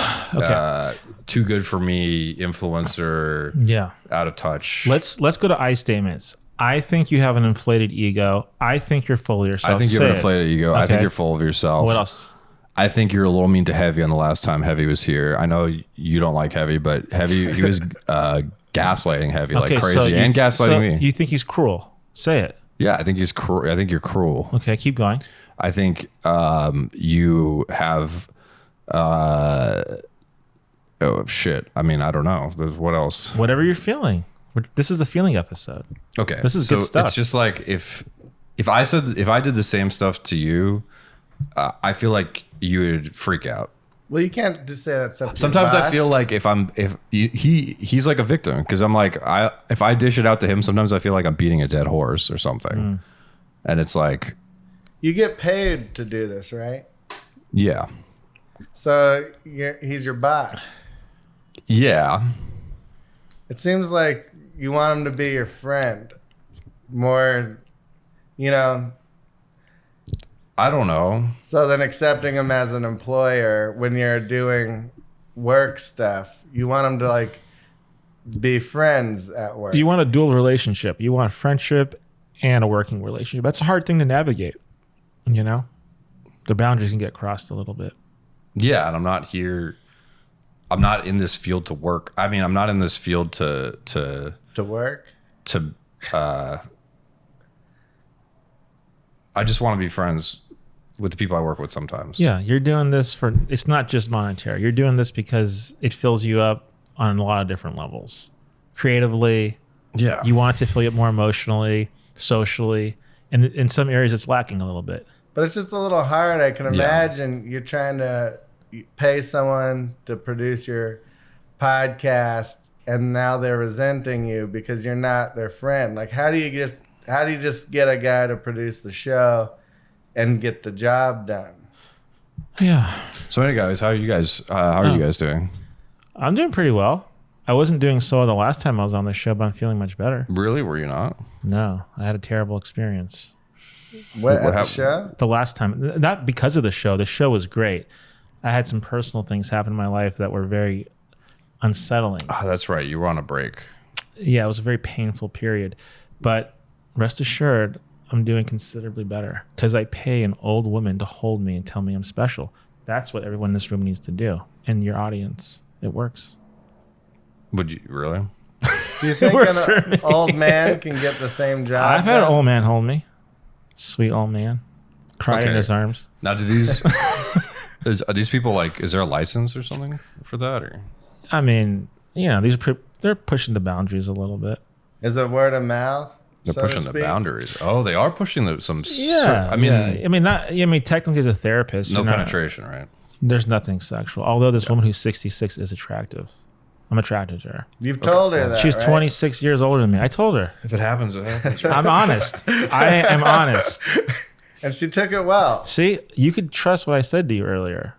too good for me influencer, Yeah. out of touch. Let's go to I statements. I think you have an inflated ego. I think you're full of yourself. I think you have Say an it. inflated ego. I Okay. think you're full of yourself. What else? I think you're a little mean to Heavy on the last time Heavy was here. I know you don't like Heavy, but Heavy, he was gaslighting Heavy like crazy and gaslighting me. You think he's cruel? Say it. Yeah, I think he's cruel. I think you're cruel. Okay, keep going. I think you have. Oh shit! I mean, I don't know. What else? Whatever you're feeling. This is the feeling episode. Okay, this is good stuff. It's just like if I did the same stuff to you, I feel like you would freak out. Well, you can't just say that stuff. Sometimes I feel like he's like a victim because I'm like if I dish it out to him, sometimes I feel like I'm beating a dead horse or something, and it's like you get paid to do this, right? Yeah. So he's your boss. Yeah. It seems like you want him to be your friend more, I don't know. So then accepting him as an employer when you're doing work stuff, you want him to like be friends at work. You want a dual relationship. You want friendship and a working relationship. That's a hard thing to navigate. The boundaries can get crossed a little bit. Yeah, and I'm not here. I'm not in this field to work. I mean, I'm not in this field to work. I just want to be friends with the people I work with sometimes. Yeah, you're doing this it's not just monetary. You're doing this because it fills you up on a lot of different levels. Creatively, yeah. You want to fill you up more emotionally, socially, and in some areas it's lacking a little bit. But it's just a little hard. I can imagine you're trying to pay someone to produce your podcast and now they're resenting you because you're not their friend. Like how do you just get a guy to produce the show and get the job done? Yeah. So anyway, guys, how are you guys doing? I'm doing pretty well. I wasn't doing so the last time I was on the show, but I'm feeling much better. Really? Were you not? No, I had a terrible experience. What at the show? The last time, not because of the show. The show was great. I had some personal things happen in my life that were very unsettling. Oh, that's right. You were on a break. Yeah, it was a very painful period. But rest assured, I'm doing considerably better because I pay an old woman to hold me and tell me I'm special. That's what everyone in this room needs to do. And your audience, it works. Would you really? Do you think an old man can get the same job? I've had an old man hold me. Sweet old man. Cried in his arms. Now, do these... Are these people like? Is there a license or something for that? Or I mean, they're pushing the boundaries a little bit. Is it word of mouth? They're pushing the boundaries. Oh, they are pushing some. Yeah, I mean, technically, as a therapist, no penetration, right? There's nothing sexual. Although this woman who's 66 is attractive. I'm attracted to her. You've told her that. She's right? 26 years older than me. I told her. If it happens, it happens. I'm honest. I am honest. And she took it well. See, you could trust what I said to you earlier.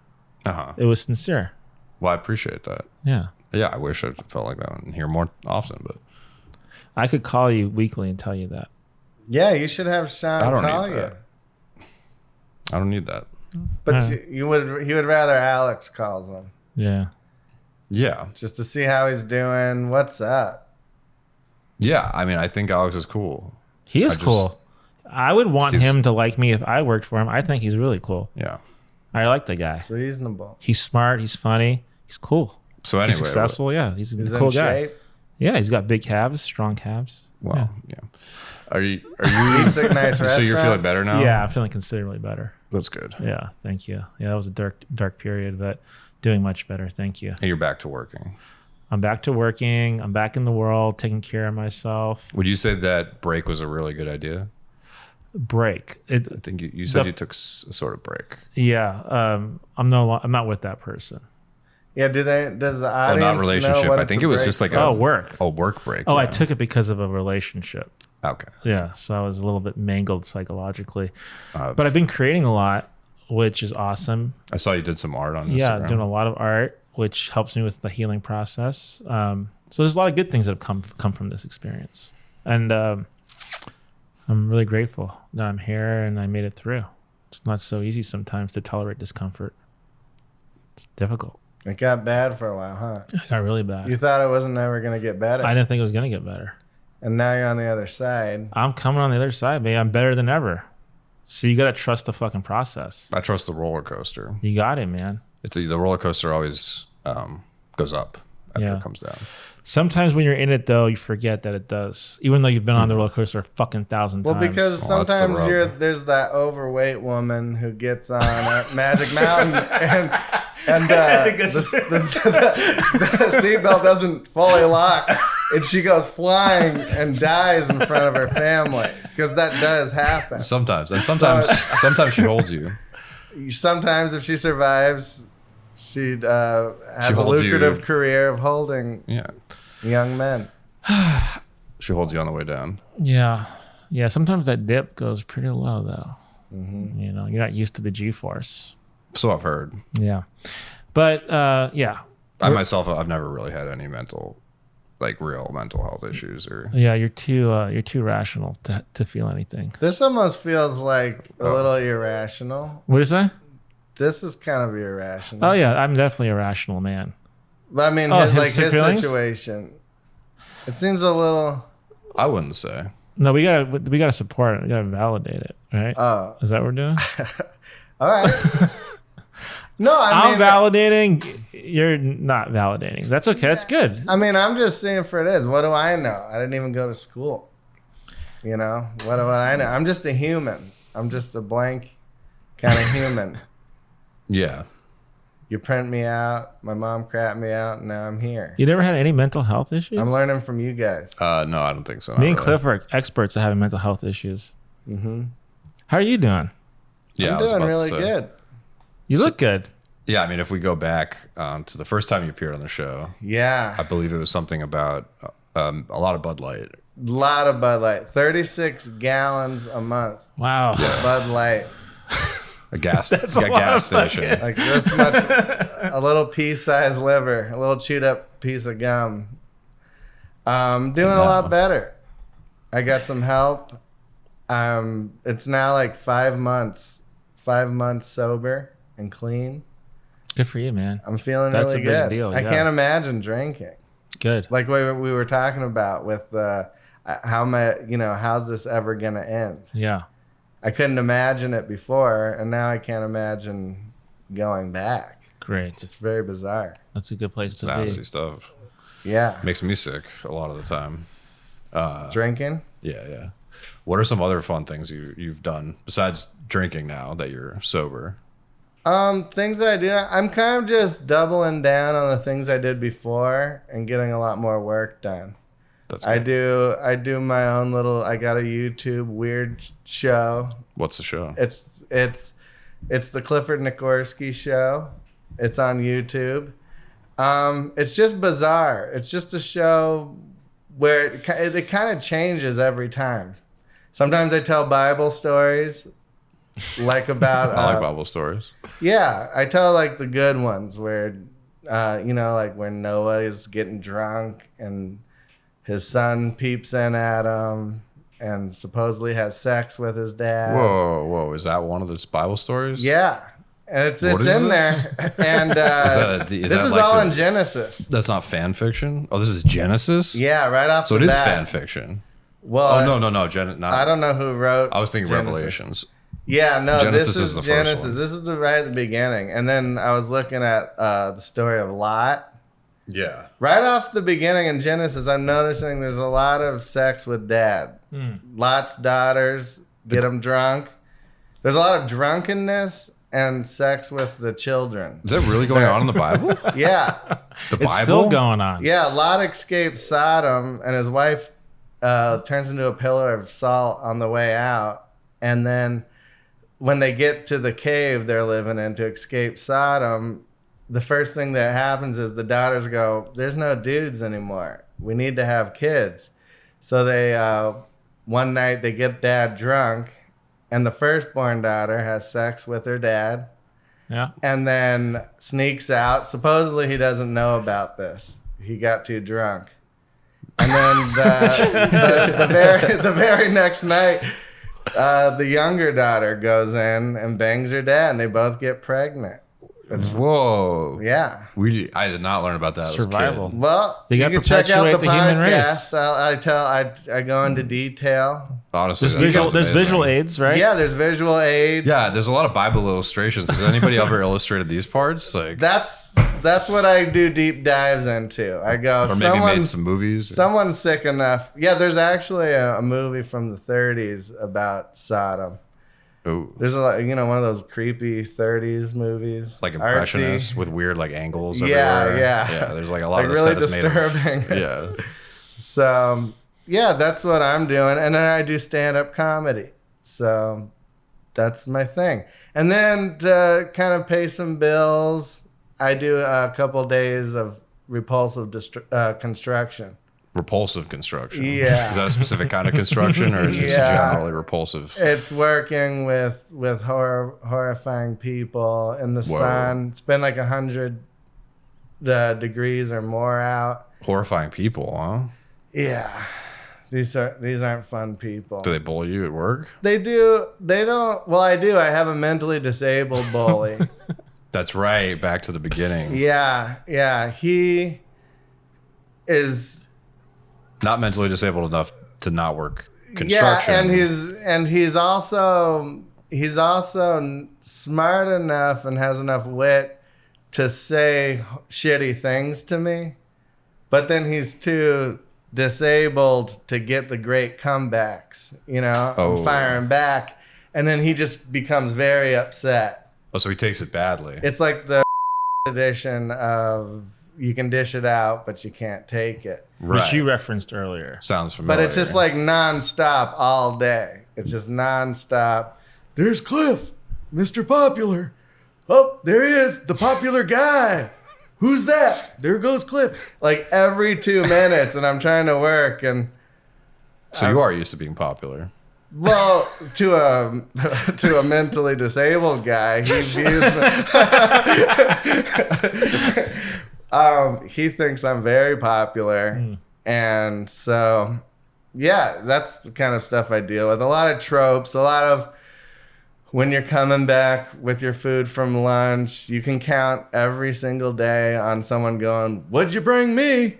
Uh-huh. It was sincere. Well, I appreciate that. Yeah. Yeah, I wish I felt like that and hear more often, but I could call you weekly and tell you that. Yeah, you should have Sean call you. I don't need that. But he would rather Alex calls him. Yeah. Yeah. Just to see how he's doing. What's up? Yeah, I mean, I think Alex is cool. He is cool. I would want him to like me if I worked for him. I think he's really cool. Yeah. I like the guy. It's reasonable. He's smart. He's funny. He's cool. So anyway, he's successful. Yeah, he's a cool guy. Shape. Yeah, he's got big calves, strong calves. Well, yeah. Are you? Eats at nice so you're feeling better now? Yeah, I'm feeling considerably better. That's good. Yeah, thank you. Yeah, that was a dark period, but doing much better. Thank you. And you're back to working. I'm back to working. I'm back in the world, taking care of myself. Would you say that break was a really good idea? Break. I think you said you took a sort of break. Yeah, I'm not with that person. Yeah, does the audience not relationship. know what I think it was just like a work. Oh, work break. Oh, yeah. I took it because of a relationship. Okay. Yeah, so I was a little bit mangled psychologically. But I've been creating a lot, which is awesome. I saw you did some art on Instagram. Yeah, doing a lot of art, which helps me with the healing process. So there's a lot of good things that have come from this experience. And I'm really grateful that I'm here and I made it through. It's not so easy sometimes to tolerate discomfort. It's difficult. It got bad for a while, huh? It got really bad. You thought it wasn't ever going to get better. I didn't think it was going to get better. And now you're on the other side. I'm coming on the other side, baby. I'm better than ever. So you gotta trust the fucking process. I trust the roller coaster. You got it, man. The roller coaster always goes up after Yeah. it comes down. Sometimes when you're in it, though, you forget that it does. Even though you've been on the roller coaster a fucking 1,000 Well, times. because Well, that's the sometimes rub. there's that overweight woman who gets on at Magic Mountain and the seatbelt doesn't fully lock, and she goes flying and dies in front of her family, because that does happen. Sometimes sometimes she holds you. Sometimes if she survives, she'd has She a holds you. lucrative career of holding Yeah, young men. she holds you on the way down. Yeah. Yeah, sometimes that dip goes pretty low, though. Mm-hmm. You know, you're not used to the G-force. So I've heard. Yeah. But, yeah. I myself, I've never really had any real mental health issues or. Yeah, you're too rational to feel anything. This almost feels like a little irrational. What is that? This is kind of irrational. Oh, yeah, I'm definitely a rational man. But I mean, Oh, his feelings? situation. It seems a little. I wouldn't say. No, we gotta support it. We gotta validate it, right? Oh, Is that what we're doing? all right. No, I I'm mean, validating. You're not validating. That's okay. That's good. I mean, I'm just seeing for it is. What do I know? I didn't even go to school. You know, what do I know? I'm just a human. I'm just a blank kind of human. Yeah. You print me out. My mom crapped me out, and now I'm here. You never had any mental health issues? I'm learning from you guys. No, I don't think so. Me and Cliff are experts at having mental health issues. Mm-hmm. How are you doing? Yeah, I I'm was doing about to really say. good. You look good. Yeah, I mean, if we go back to the first time you appeared on the show, I Yeah, believe it was something about a lot of Bud Light. a lot of Bud Light. 36 gallons a month. Wow. Bud Light. A gas, That's a lot gas of station. Like this much, a little pea-sized liver, a little chewed up piece of gum. Doing a lot better. I got some help. It's now like 5 months sober and clean. Good for you, man. I'm feeling That's really a big good. deal, I yeah. can't imagine drinking. Good. Like we were talking about with how's this ever gonna end? Yeah. I couldn't imagine it before, and now I can't imagine going back. Great. It's very bizarre. That's a good place It's to nasty be. stuff. Yeah. Makes me sick a lot of the time. Drinking? Yeah. What are some other fun things you've done besides drinking now that you're sober? Things that I do, I'm kind of just doubling down on the things I did before and getting a lot more work done. That's I good. do my own little, I got a YouTube weird show. What's the show? It's the Clifford Nikorsky show. It's on YouTube. It's just bizarre. It's just a show where it kind of changes every time. Sometimes I tell Bible stories, like about I like Bible stories. yeah, I tell like the good ones where like when Noah is getting drunk and his son peeps in at him and supposedly has sex with his dad. Whoa! Is that one of those Bible stories? Yeah. And it's What is in this? there. And Is this is like all in Genesis. That's not fan fiction. Oh, this is Genesis. Yeah, right off So the it is bat. fan fiction. Well, Oh no! I don't know who wrote. I was thinking Genesis. Revelations. Yeah, no, Genesis this is the first Genesis. one. This is right at the beginning. And then I was looking at the story of Lot. Yeah. Right off the beginning in Genesis, I'm noticing there's a lot of sex with dad. Lot's daughters get him drunk. There's a lot of drunkenness and sex with the children. Is that really going on in the Bible? Yeah. The Bible? It's still going on. Yeah, Lot escapes Sodom, and his wife turns into a pillar of salt on the way out. And then when they get to the cave they're living in to escape Sodom, the first thing that happens is the daughters go, there's no dudes anymore. We need to have kids. So they one night they get dad drunk, and the firstborn daughter has sex with her dad. Yeah. And then sneaks out. Supposedly he doesn't know about this. He got too drunk. And then the very next night, the younger daughter goes in and bangs her dad, and they both get pregnant. Whoa. Yeah. I did not learn about that Survival. as a kid. Well, They you gotta can check out the perpetuate the human race. podcast. I go into detail. Honestly, There's that sounds there's amazing. visual aids, right? Yeah, there's visual aids. Yeah, there's a lot of Bible illustrations. Has anybody ever illustrated these parts? Like, That's what I do deep dives into. I go, or maybe made some movies. someone's sick enough. Yeah, there's actually a movie from the 30s about Sodom. Ooh. There's a lot, one of those creepy 30s movies. Like Artsy. impressionists with weird like angles Yeah, everywhere. yeah. Yeah, there's like a lot Like of the really set is made of. disturbing. Yeah. So, yeah, that's what I'm doing. And then I do stand-up comedy. So that's my thing. And then to kind of pay some bills, I do a couple days of repulsive construction. Repulsive construction. Yeah. Is that a specific kind of construction or is it just Yeah. generally repulsive? It's working with horrifying people in the Whoa. sun. It's been like 100 degrees or more out. Horrifying people, huh? Yeah. These aren't fun people. Do they bully you at work? They do. They don't. Well, I do. I have a mentally disabled bully. That's right. Back to the beginning. Yeah. He is. Not mentally disabled enough to not work construction. Yeah, and he's also smart enough and has enough wit to say shitty things to me, but then he's too disabled to get the great comebacks, Oh. firing back, and then he just becomes very upset. Oh, so he takes it badly. It's like the edition of you can dish it out, but you can't take it. Right. Which you referenced earlier. Sounds familiar. But it's just like nonstop all day. It's just nonstop. There's Cliff, Mr. Popular. Oh, there he is, the popular guy. Who's that? There goes Cliff. Like every 2 minutes, and I'm trying to work, and So you are used to being popular. well, to a mentally disabled guy, he views me. He thinks I'm very popular, and so yeah, that's the kind of stuff I deal with. A lot of tropes, a lot of when you're coming back with your food from lunch, you can count every single day on someone going, "What'd you bring me?"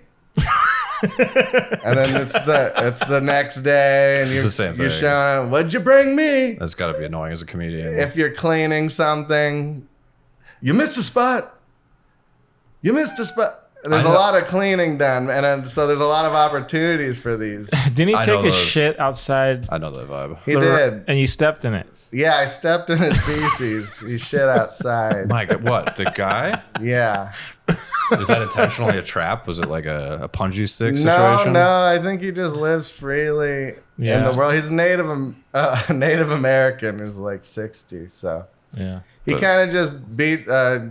And then it's the next day, and It's the same you're thing. showing, "What'd you bring me?" That's got to be annoying as a comedian. If you're cleaning something, you missed a spot. You missed a spot. There's a know. lot of cleaning done, and so there's a lot of opportunities for these. Didn't he I know take a those. shit outside? I know that vibe. He did. And you stepped in it. Yeah, I stepped in his feces. He shit outside. My God, what? The guy? Yeah. Is that intentionally a trap? Was it like a punji stick No, situation? no. I think he just lives freely in Yeah. the world. He's Native American. Who's like 60, so Yeah. he But- kind of just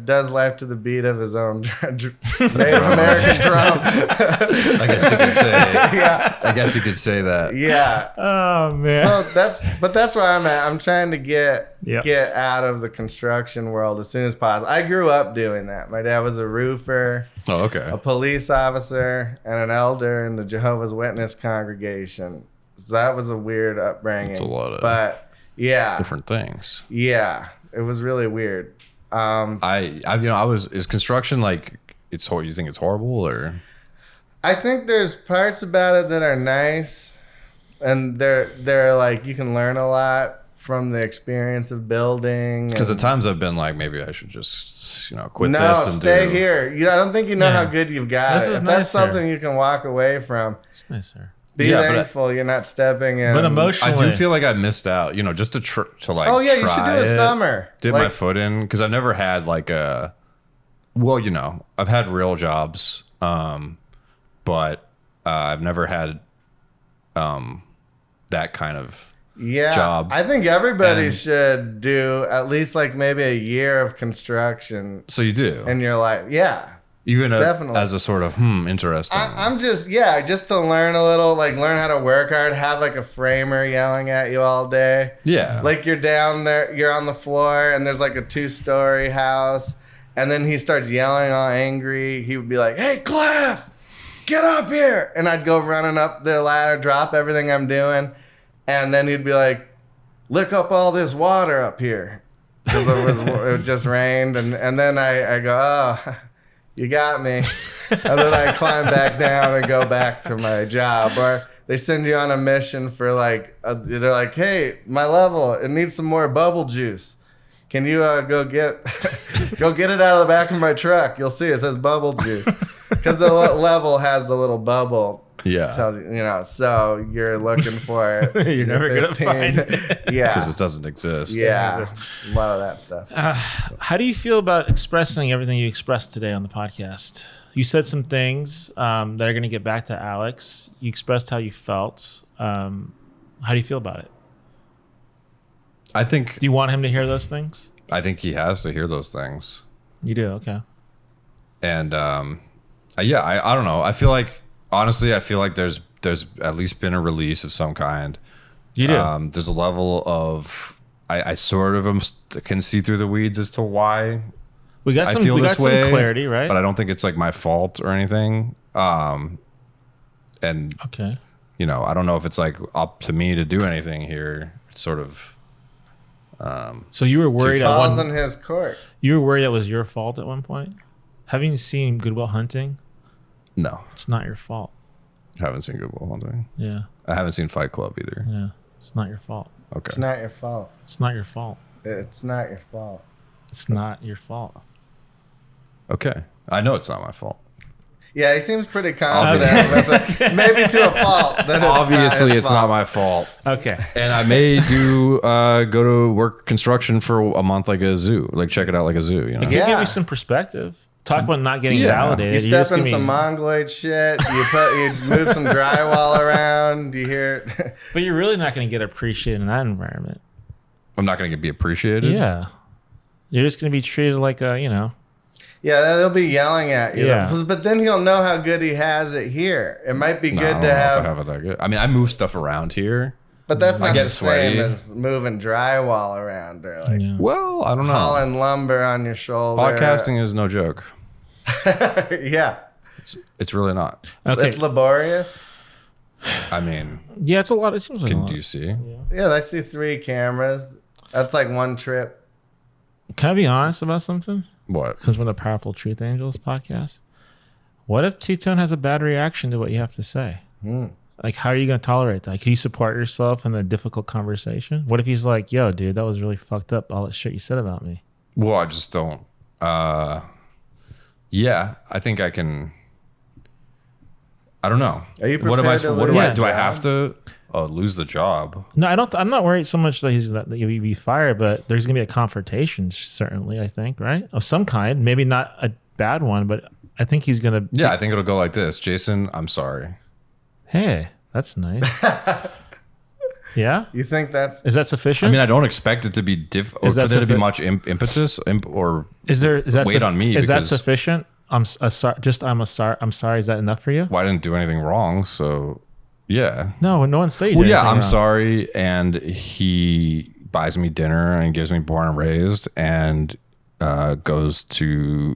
does life to the beat of his own Native American drum. I guess you could say. Yeah, I guess you could say that. yeah. Oh man. So that's where I'm at. I'm trying to get Yep. out of the construction world as soon as possible. I grew up doing that. My dad was a roofer, Oh, okay. a police officer, and an elder in the Jehovah's Witness congregation. So that was a weird upbringing. It's a lot of but yeah, different things. yeah, it was really weird. Is construction like it's you think it's horrible or? I think there's parts about it that are nice, and they're like you can learn a lot from the experience of building. Because at and- times I've been like, maybe I should just quit no, this and stay do. here. I don't think you know Yeah. how good you've got This it. is If that's nice here. something you can walk away from, It's nicer. be Yeah, but thankful you're not stepping in. But I emotionally, do feel like I missed out. Just to like. Oh yeah, you should try do a it, summer. Dip Like, my foot in because I've never had like a. Well, I've had real jobs, but I've never had that kind of. yeah, job. I think everybody And- should do at least like maybe a year of construction So you do, in your life. Yeah. even definitely. as a sort of interesting. I'm just to learn a little, like learn how to work hard, have like a framer yelling at you all day. yeah, Like you're down there, you're on the floor, and there's like a 2-story house, and then he starts yelling all angry. He would be like, "Hey, Cliff, get up here!" And I'd go running up the ladder, drop everything I'm doing, and then he'd be like, "Lick up all this water up here." because it just rained, and then I go, oh, you got me, and then I climb back down and go back to my job. Or they send you on a mission for they're like, hey, my level, it needs some more bubble juice. Can you go get it out of the back of my truck? You'll see it says bubble juice because the level has the little bubble. Yeah. Tells you, so you're looking for it. You're never going to find it. Yeah. Because it doesn't exist. Yeah. A lot of that stuff. How do you feel about expressing everything you expressed today on the podcast? You said some things that are going to get back to Alex. You expressed how you felt. How do you feel about it? Do you want him to hear those things? I think he has to hear those things. You do? Okay. And I don't know. I feel like, honestly, there's at least been a release of some kind. You do? There's a level of, I sort of can see through the weeds as to why we got some clarity, right? But I don't think it's like my fault or anything. And okay. I don't know if it's like up to me to do anything here. It's sort of. So you were worried in his court. You were worried it was your fault at one point? Having seen Good Will Hunting? No. It's not your fault. I haven't seen Good Will Hunting. Yeah. I haven't seen Fight Club either. Yeah. It's not your fault. Okay. It's not your fault. It's not your fault. It's not your fault. It's not your fault. Okay. I know it's not my fault. Yeah, he seems pretty confident with it. Maybe to a fault. Obviously, it's not my fault. Okay. And I may go to work construction for a month like a zoo. Like, check it out like a zoo, It can give you some perspective. Talk about not getting validated. You step in some mongoloid shit. You move some drywall around. You hear it. But you're really not going to get appreciated in that environment. I'm not going to be appreciated? Yeah. You're just going to be treated like a, Yeah, they'll be yelling at you. Yeah. But then he'll know how good he has it here. It might be good to I don't know have. if I have it that good. I mean, I move stuff around here. But that's not the sweaty. same as moving drywall around or Well, I don't know. hauling lumber on your shoulder. Podcasting is no joke. Yeah. It's really not. Okay. It's laborious. I mean, Yeah, it's a lot. It seems like a lot. do you see? Yeah, I see 3 cameras. That's like one trip. Can I be honest about something? What? Because we're the Powerful Truth Angels podcast. What if Two-Tone has a bad reaction to what you have to say? Like, how are you going to tolerate that? Can you support yourself in a difficult conversation? What if he's like, yo, dude, that was really fucked up, all that shit you said about me? Well, I just don't. Yeah, I think I can. I don't know. Are you what am I? prepared to What do lose I? your Do I job? have to lose the job? No, I don't. I'm not worried so much that that you'll be fired, but there's going to be a confrontation, certainly, I think, right? Of some kind. Maybe not a bad one, but I think he's going to. Yeah, I think it'll go like this. Jason, I'm sorry. Hey, that's nice. Yeah? You think that's... Is that sufficient? I mean, I don't expect it to be or for there to be much impetus or is that weight on me. Is that because sufficient? I'm sorry. I'm sorry. Is that enough for you? Well, I didn't do anything wrong, so yeah. No, no one said you did Well, yeah, anything I'm wrong. sorry, and he buys me dinner and gives me born and raised, and goes to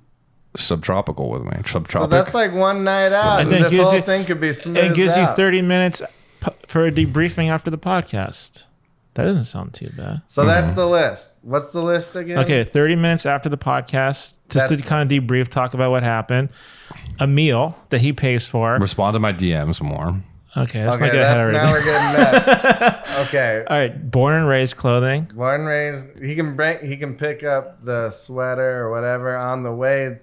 subtropical with me. Subtropic. So that's like one night out, and then this gives whole you- thing could be smoothed It gives you out. 30 minutes for a debriefing after the podcast. That doesn't sound too bad. So that's the list. What's the list again? Okay, 30 minutes after the podcast, just to That's- kind of debrief, talk about what happened. A meal that he pays for. Respond to my DMs more. Okay, let's Okay, not get ahead of now ourselves. we're getting nuts. Okay. All right, born and raised clothing. Born and raised, he can pick up the sweater or whatever on the way.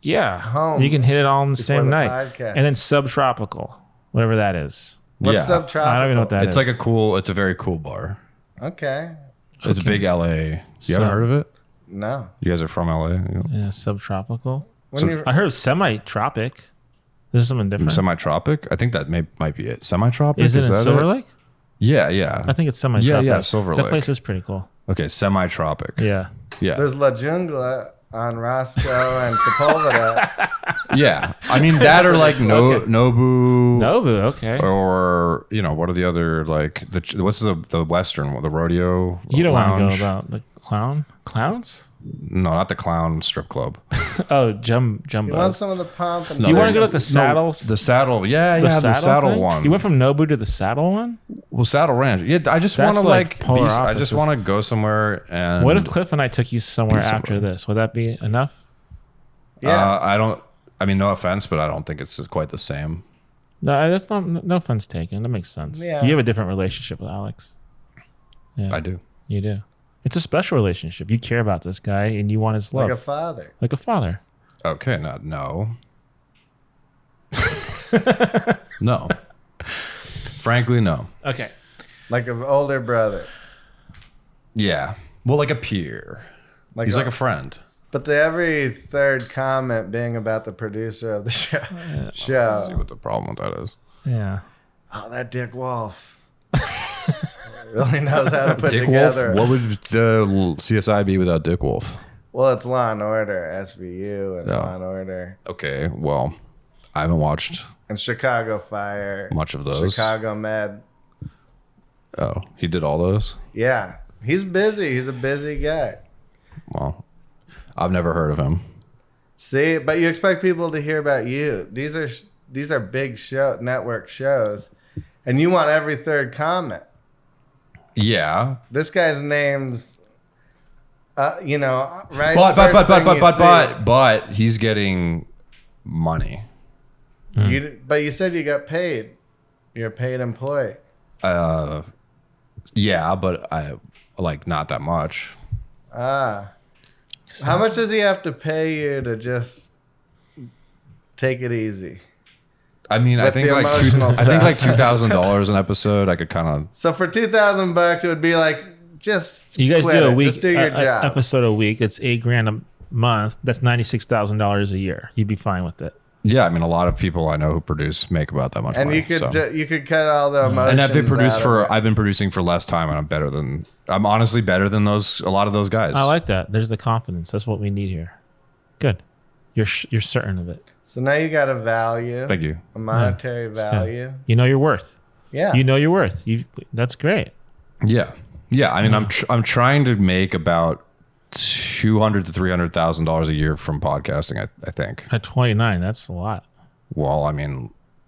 Yeah, Home you can hit it all in the before same the night. podcast. And then subtropical, whatever that is. What's Yeah. subtropical? I don't even know what that It's is. like it's a very cool bar. Okay. It's a big LA. You haven't heard of it? No. You guys are from LA? Yeah, subtropical. When you, I heard semi-tropic. This is something different. Semi-tropic? I think that might be it. Semi-tropic? Is it in that Silver Lake? Yeah, yeah. I think it's semi-tropic. Yeah, Silver That Lake. place is pretty cool. Okay, semi-tropic. Yeah. Yeah. there's La Jungla on Roscoe and Sepulveda. Yeah. I mean, that or like Okay. Nobu. Nobu, okay. Or, what are the other, like, what's the Western one? The rodeo You don't want lounge? to go about the clowns? No, not the clown strip club. Oh, You want jumbo. some of the pomp and Do you want to circumstance? go to the saddles? The saddle. Yeah, the saddle thing? one. You went from Nobu to the saddle one? Well, Saddle Ranch. Yeah, I just want That's to like like. polar I just opposites. want to go somewhere and. What if Cliff and I took you somewhere Be after somewhere. this? Would that be enough? Yeah. I don't. I mean, no offense, but I don't think it's quite the same. No, that's not. No offense taken. That makes sense. Yeah. You have a different relationship with Alex. Yeah, I do. you do. It's a special relationship. You care about this guy and you want his love, Like a father. like a father. Okay, no. No. Frankly, no. Okay. Like an older brother. Yeah. Well, like a peer. He's like a friend. But every third comment being about the producer of the show. Let's see what the problem with that is. Yeah. Oh, that Dick Wolf. Really knows how to put Dick Wolf? together. What would CSI be without Dick Wolf? Well, it's Law and Order, SVU, and Yeah. Law and Order, Okay, well, I haven't watched and Chicago Fire, much of those. Chicago Med. Oh, he did all those? Yeah, he's busy. He's a busy guy. Well, I've never heard of him. See, but you expect people to hear about you. These are big network shows, and you want every third comment. Yeah. This guy's name's, right? But he's getting money. But you said you got paid. You're a paid employee. Yeah, but I like not that much. How much does he have to pay you to just take it easy? I mean, I With think the like emotional $2,000 an episode. I could kind of. So for $2,000, it would be like just You guys quit do a it. week, Just do your job. episode a week. It's $8,000 a month. That's $96,000 a year. You'd be fine with it. Yeah, I mean, a lot of people I know who produce make about that much And money. you could so. you could cut all the emotions. And I've been out of it. I've been producing for less time, and I'm honestly better than a lot of those guys. I like that. There's the confidence. That's what we need here. Good. You're certain of it. So now you got a value. Thank you. A monetary It's good. value. You know your worth. Yeah. You know your worth. That's great. Yeah, yeah. I mean, I'm trying to make about $200,000 to $300,000 a year from podcasting. I think. At 29, that's a lot. Well, I mean,